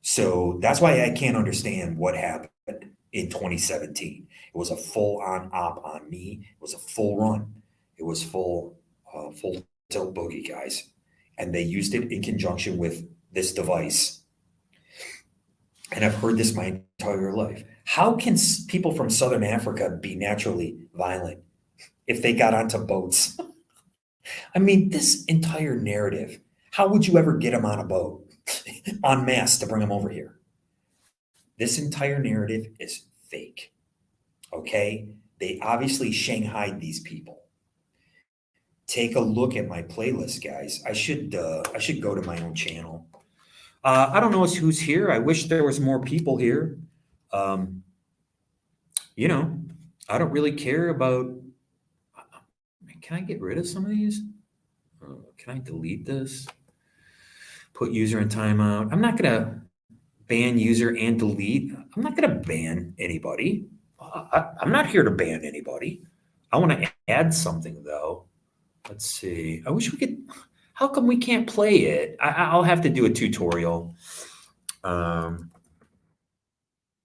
So that's why I can't understand what happened in 2017. It was a full-on op on me. It was a full run. It was full tilt boogie, guys. And they used it in conjunction with this device. And I've heard this my entire life. How can people from Southern Africa be naturally violent if they got onto boats? I mean, this entire narrative, how would you ever get them on a boat en masse to bring them over here? This entire narrative is fake, okay? They obviously shanghaied these people. Take a look at my playlist, guys. I should go to my own channel. I don't know who's here. I wish there was more people here. You know, I don't really care about. Can I get rid of some of these? Can I delete this? Put user in timeout. I'm not gonna ban user and delete. I'm not gonna ban anybody. I'm not here to ban anybody. I want to add something though. Let's see. I wish we could. How come we can't play it? I'll have to do a tutorial.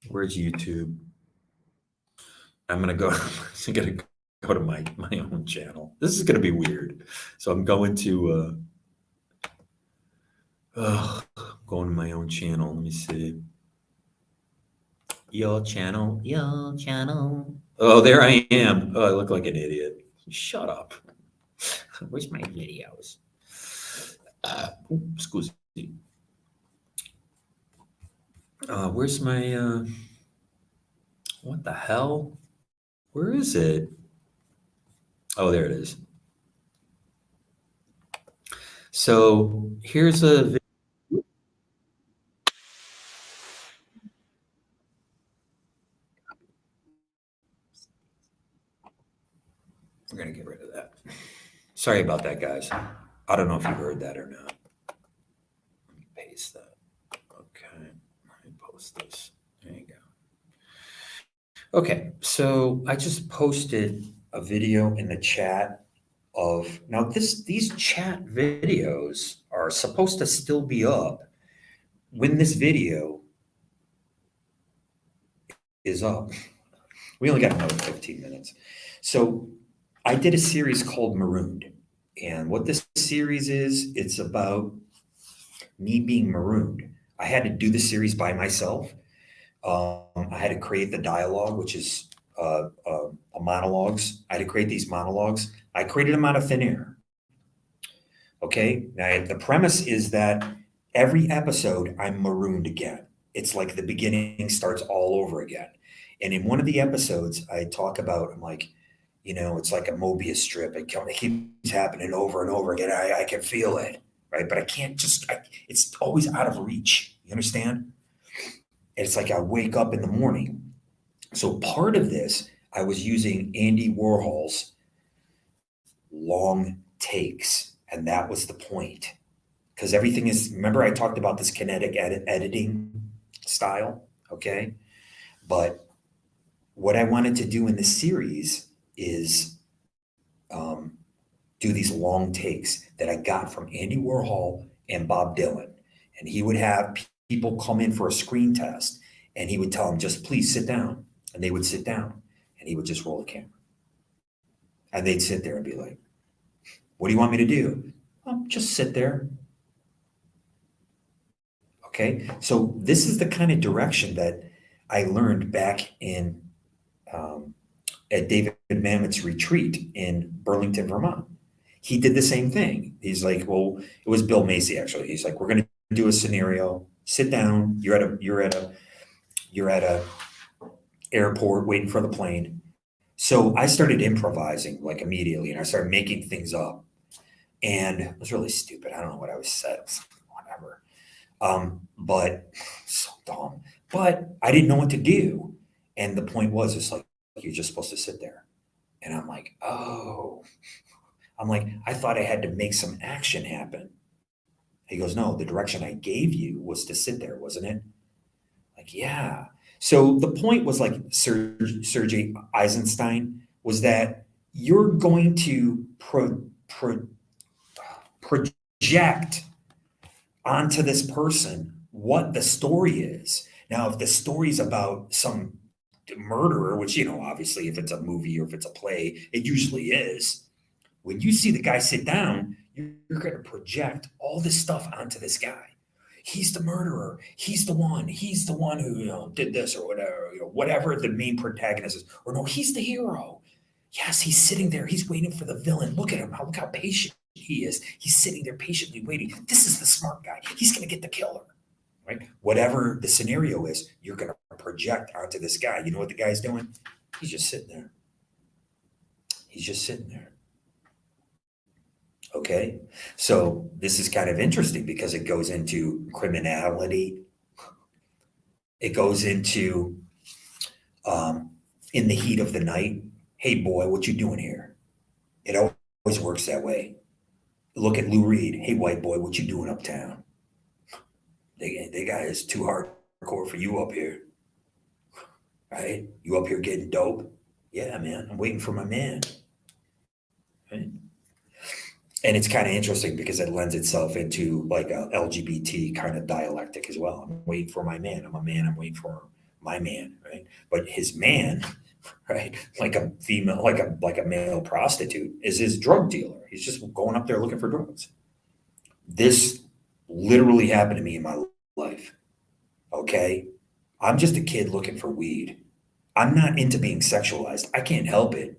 Where's YouTube? I'm gonna go. I'm gonna go to my own channel. This is gonna be weird. So I'm going to going to my own channel. Let me see. Your channel. Oh, there I am. Oh, I look like an idiot. Shut up. Where's my videos? Excuse me. Where's my what the hell? Where is it? Oh, there it is. So here's a video. We're gonna get rid of that. Sorry about that, guys. I don't know if you heard that or not. Let me paste that. Okay, let me post this. There you go. Okay, so I just posted a video in the chat of now these chat videos are supposed to still be up when this video is up. We only got another 15 minutes. So I did a series called Marooned. And what this series is, it's about me being marooned. I had to do the series by myself. I had to create the dialogue, which is monologues. I had to create these monologues. I created them out of thin air. Okay. Now, the premise is that every episode I'm marooned again. It's like the beginning starts all over again. And in one of the episodes, I talk about, I'm like, It's like a Mobius strip. It keeps happening over and over again. I can feel it, right? But I can't it's always out of reach. You understand? And it's like I wake up in the morning. So part of this, I was using Andy Warhol's long takes, and that was the point. Because everything is, remember I talked about this kinetic editing style, okay? But what I wanted to do in this series is do these long takes that I got from Andy Warhol and Bob Dylan. And he would have people come in for a screen test, and he would tell them, just please sit down. And they would sit down, and he would just roll the camera. And they'd sit there and be like, what do you want me to do? Oh, just sit there. Okay. So this is the kind of direction that I learned back in at David Mamet's retreat in Burlington, Vermont. He did the same thing. He's like, well, it was Bill Macy actually. He's like, we're going to do a scenario. Sit down. You're at a airport waiting for the plane. So I started improvising like immediately, and I started making things up. And it was really stupid. I don't know what I was said. Whatever. But so dumb. But I didn't know what to do. And the point was, it's like, you're just supposed to sit there. And I'm like, oh. I'm like, I thought I had to make some action happen. He goes, no, the direction I gave you was to sit there, wasn't it? Like, yeah. So the point was like Sergei Eisenstein was that you're going to project onto this person what the story is. Now, if the story is about some murderer, which, obviously if it's a movie or if it's a play, it usually is. When you see the guy sit down, you're going to project all this stuff onto this guy. He's the murderer. He's the one who, did this or whatever, whatever the main protagonist is. Or no, he's the hero. Yes, he's sitting there. He's waiting for the villain. Look at him. Look how patient he is. He's sitting there patiently waiting. This is the smart guy. He's going to get the killer, right? Whatever the scenario is, you're going to project onto this guy. You know what the guy's doing? He's just sitting there. He's just sitting there. Okay. So this is kind of interesting because it goes into criminality. It goes into in the heat of the night. Hey, boy, what you doing here? It always works that way. Look at Lou Reed. Hey, white boy, what you doing uptown? They guy is too hardcore for you up here. Right? You up here getting dope? Yeah, man. I'm waiting for my man. Right? And it's kind of interesting because it lends itself into like a LGBT kind of dialectic as well. I'm waiting for my man. I'm a man. I'm waiting for my man, right? But his man, right, like a female, like a male prostitute, is his drug dealer. He's just going up there looking for drugs. This literally happened to me in my life. Okay, I'm just a kid looking for weed. I'm not into being sexualized. I can't help it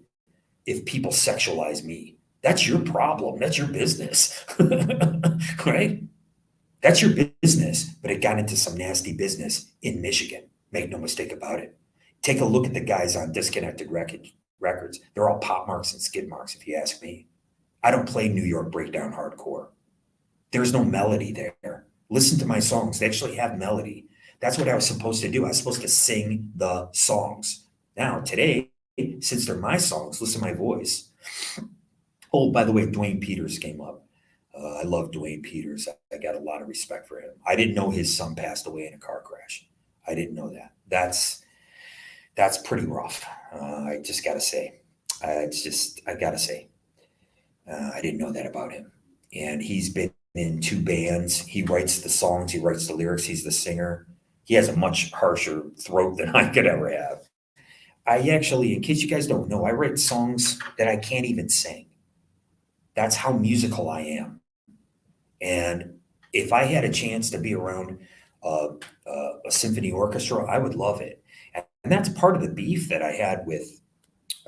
if people sexualize me. That's your problem. That's your business, right? That's your business. But it got into some nasty business in Michigan. Make no mistake about it. Take a look at the guys on Disconnected Records. They're all pop marks and skid marks, if you ask me. I don't play New York breakdown hardcore. There's no melody there. Listen to my songs. They actually have melody. That's what I was supposed to do. I was supposed to sing the songs. Now, today, since they're my songs, listen to my voice. Oh, by the way, Dwayne Peters came up. I love Dwayne Peters. I got a lot of respect for him. I didn't know his son passed away in a car crash. I didn't know that. That's pretty rough. I just got to say. I didn't know that about him. And he's been in 2 bands. He writes the songs. He writes the lyrics. He's the singer. He has a much harsher throat than I could ever have. I actually, in case you guys don't know, I write songs that I can't even sing. That's how musical I am. And if I had a chance to be around a symphony orchestra, I would love it. And that's part of the beef that I had with,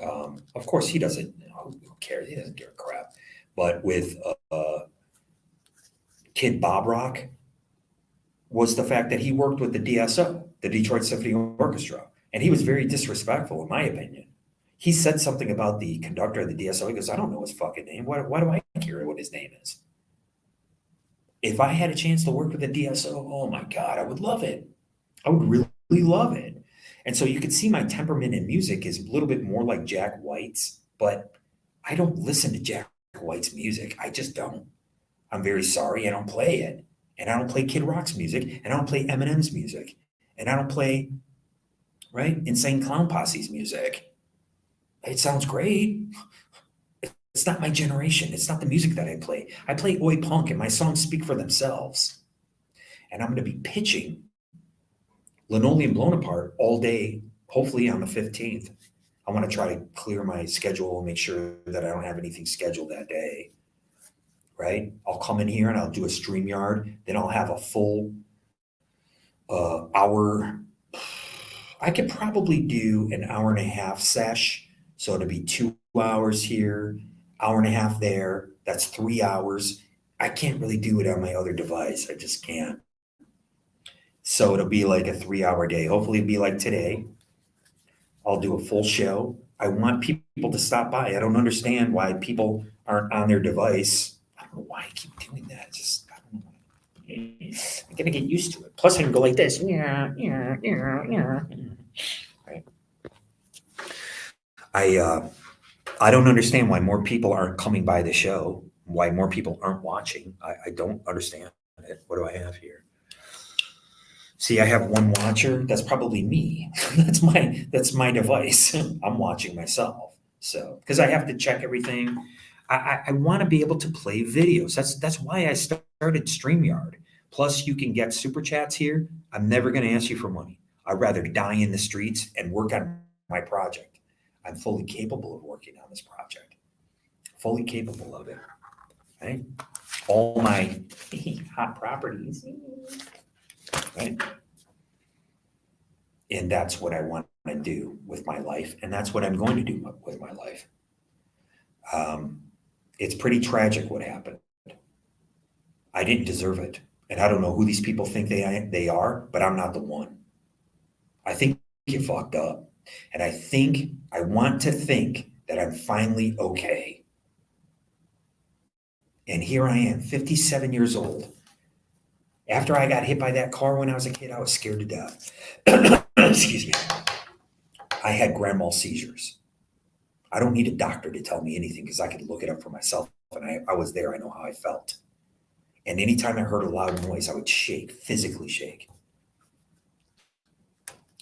of course, he doesn't, who cares? He doesn't give a crap. But with Kid Bob Rock was the fact that he worked with the DSO, the Detroit Symphony Orchestra. And he was very disrespectful, in my opinion. he said something about the conductor of the DSO. He goes, I don't know his fucking name. Why do I care what his name is? If I had a chance to work with a DSO, oh my God, I would love it. I would really love it. And so you can see my temperament in music is a little bit more like Jack White's, but I don't listen to Jack White's music. I just don't. I'm very sorry. I don't play it. And I don't play Kid Rock's music. And I don't play Eminem's music. And I don't play, right, Insane Clown Posse's music. It sounds great. It's not my generation. It's not the music that I play. I play oi punk and my songs speak for themselves. And I'm going to be pitching Linoleum Blown Apart all day, hopefully on the 15th. I want to try to clear my schedule and make sure that I don't have anything scheduled that day, right? I'll come in here and I'll do a StreamYard. Then I'll have a full hour. I could probably do an hour and a half sesh. So it'll be 2 hours here, hour and a half there. That's 3 hours. I can't really do it on my other device. I just can't. So it'll be like a 3-hour day. Hopefully it'll be like today. I'll do a full show. I want people to stop by. I don't understand why people aren't on their device. I don't know why I keep doing that. Just, I don't know. I'm going to get used to it. Plus I can go like this. Yeah. Right. I don't understand why more people aren't coming by the show, why more people aren't watching. I don't understand it. What do I have here? See, I have one watcher. That's probably me. That's my device. I'm watching myself. So, because I have to check everything. I want to be able to play videos. That's why I started StreamYard. Plus, you can get super chats here. I'm never going to ask you for money. I'd rather die in the streets and work on my project. I'm fully capable of working on this project. Fully capable of it. Right? All my hot properties. Right? And that's what I want to do with my life. And that's what I'm going to do with my life. It's pretty tragic what happened. I didn't deserve it. And I don't know who these people think they are, but I'm not the one. I think you fucked up. And I want to think that I'm finally okay. And here I am, 57 years old. After I got hit by that car when I was a kid, I was scared to death. Excuse me. I had grand mal seizures. I don't need a doctor to tell me anything because I could look it up for myself. And I was there. I know how I felt. And anytime I heard a loud noise, I would shake, physically shake.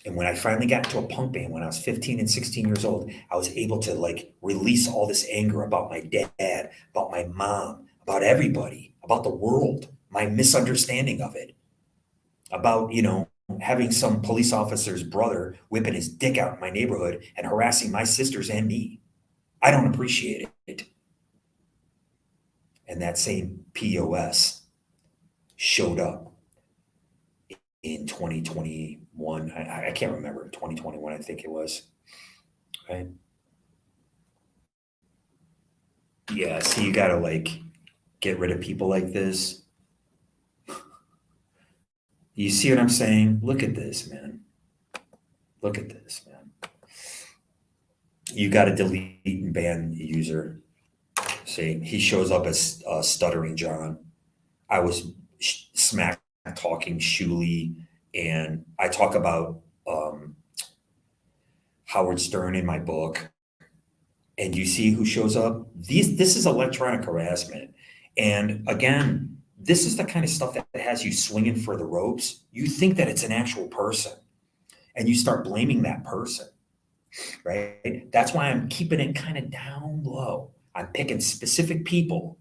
And when I finally got into a punk band when I was 15 and 16 years old, I was able to like release all this anger about my dad, about my mom, about everybody, about the world, my misunderstanding of it, about, having some police officer's brother whipping his dick out in my neighborhood and harassing my sisters and me. I don't appreciate it. And that same POS showed up in 2021. I can't remember, 2021, I think it was, right? Yeah, so you gotta like get rid of people like this. You see what I'm saying? Look at this, man. Look at this, man. You gotta delete and ban the user. See, he shows up as Stuttering John. I was smack talking Shuli, and I talk about Howard Stern in my book. And you see who shows up? This is electronic harassment. And again, this is the kind of stuff that has you swinging for the ropes. You think that it's an actual person, and you start blaming that person, right? That's why I'm keeping it kind of down low. I'm picking specific people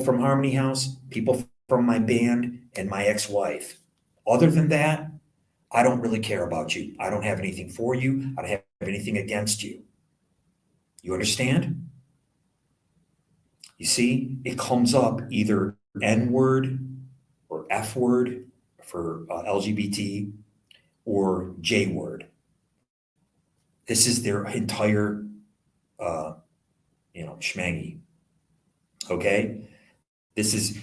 from Harmony House, people from my band, and my ex-wife. Other than that, I don't really care about you. I don't have anything for you. I don't have anything against you. You understand? You see, it comes up either N-word or F-word for LGBT or J-word. This is their entire, schmangy. Okay?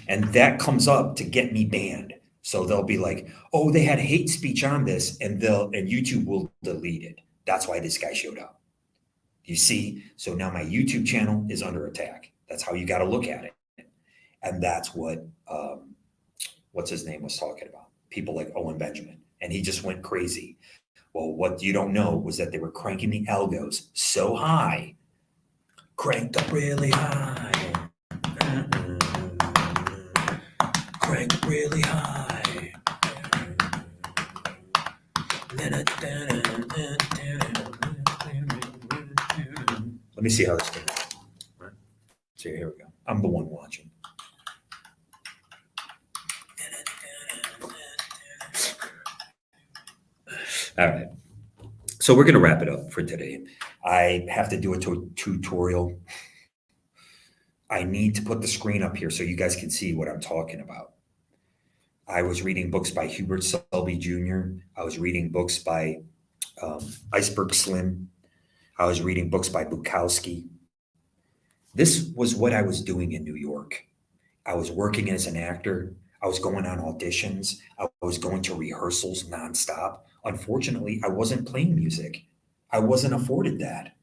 And that comes up to get me banned. So they'll be like, oh, they had hate speech on this, and YouTube will delete it. That's why this guy showed up. You see? So now my YouTube channel is under attack. That's how you got to look at it. And that's what, what's his name was talking about. People like Owen Benjamin. And he just went crazy. Well, what you don't know was that they were cranking the algos so high, cranked up really high, cranked up really high. Let me see how this goes. So here we go. I'm the one watching. All right. So we're going to wrap it up for today. I have to do a tutorial. I need to put the screen up here so you guys can see what I'm talking about. I was reading books by Hubert Selby Jr. I was reading books by Iceberg Slim. I was reading books by Bukowski. This was what I was doing in New York. I was working as an actor. I was going on auditions. I was going to rehearsals nonstop. Unfortunately, I wasn't playing music. I wasn't afforded that.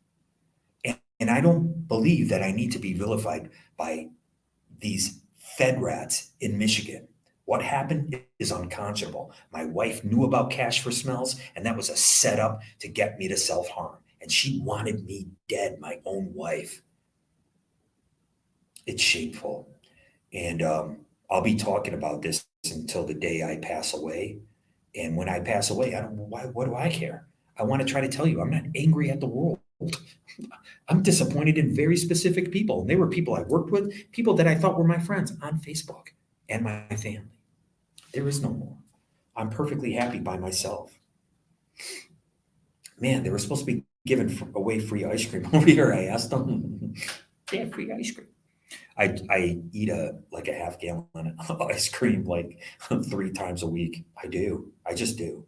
And I don't believe that I need to be vilified by these Fed rats in Michigan. What happened is unconscionable. My wife knew about Cash for Smells, and that was a setup to get me to self-harm. And she wanted me dead, my own wife. It's shameful. And I'll be talking about this until the day I pass away. And when I pass away, I don't. What do I care? I want to try to tell you, I'm not angry at the world. I'm disappointed in very specific people. And they were people I worked with, people that I thought were my friends on Facebook, and my family. There is no more. I'm perfectly happy by myself. Man, they were supposed to be giving away free ice cream over here. I asked them. They have free ice cream. I eat a half gallon of ice cream like 3 times a week. I do. I just do.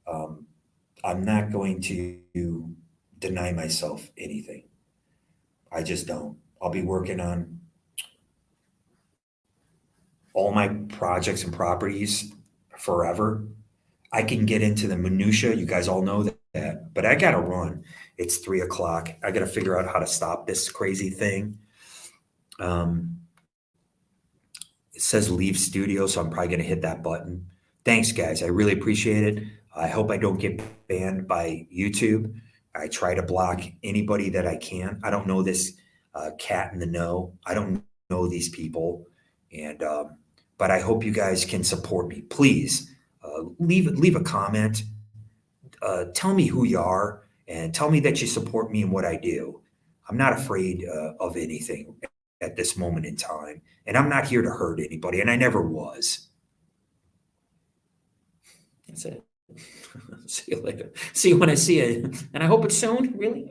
I'm not going to deny myself anything. I just don't. I'll be working on all my projects and properties forever. I can get into the minutia. You guys all know that, but I got to run. It's 3:00. I got to figure out how to stop this crazy thing. It says leave studio, so I'm probably going to hit that button. Thanks, guys. I really appreciate it. I hope I don't get banned by YouTube. I try to block anybody that I can. I don't know this cat in the know. I don't know these people, and but I hope you guys can support me. Please leave a comment. Tell me who you are, and tell me that you support me in what I do. I'm not afraid of anything at this moment in time, and I'm not here to hurt anybody, and I never was. That's it. See you later. See you when I see you, and I hope it's soon. Really.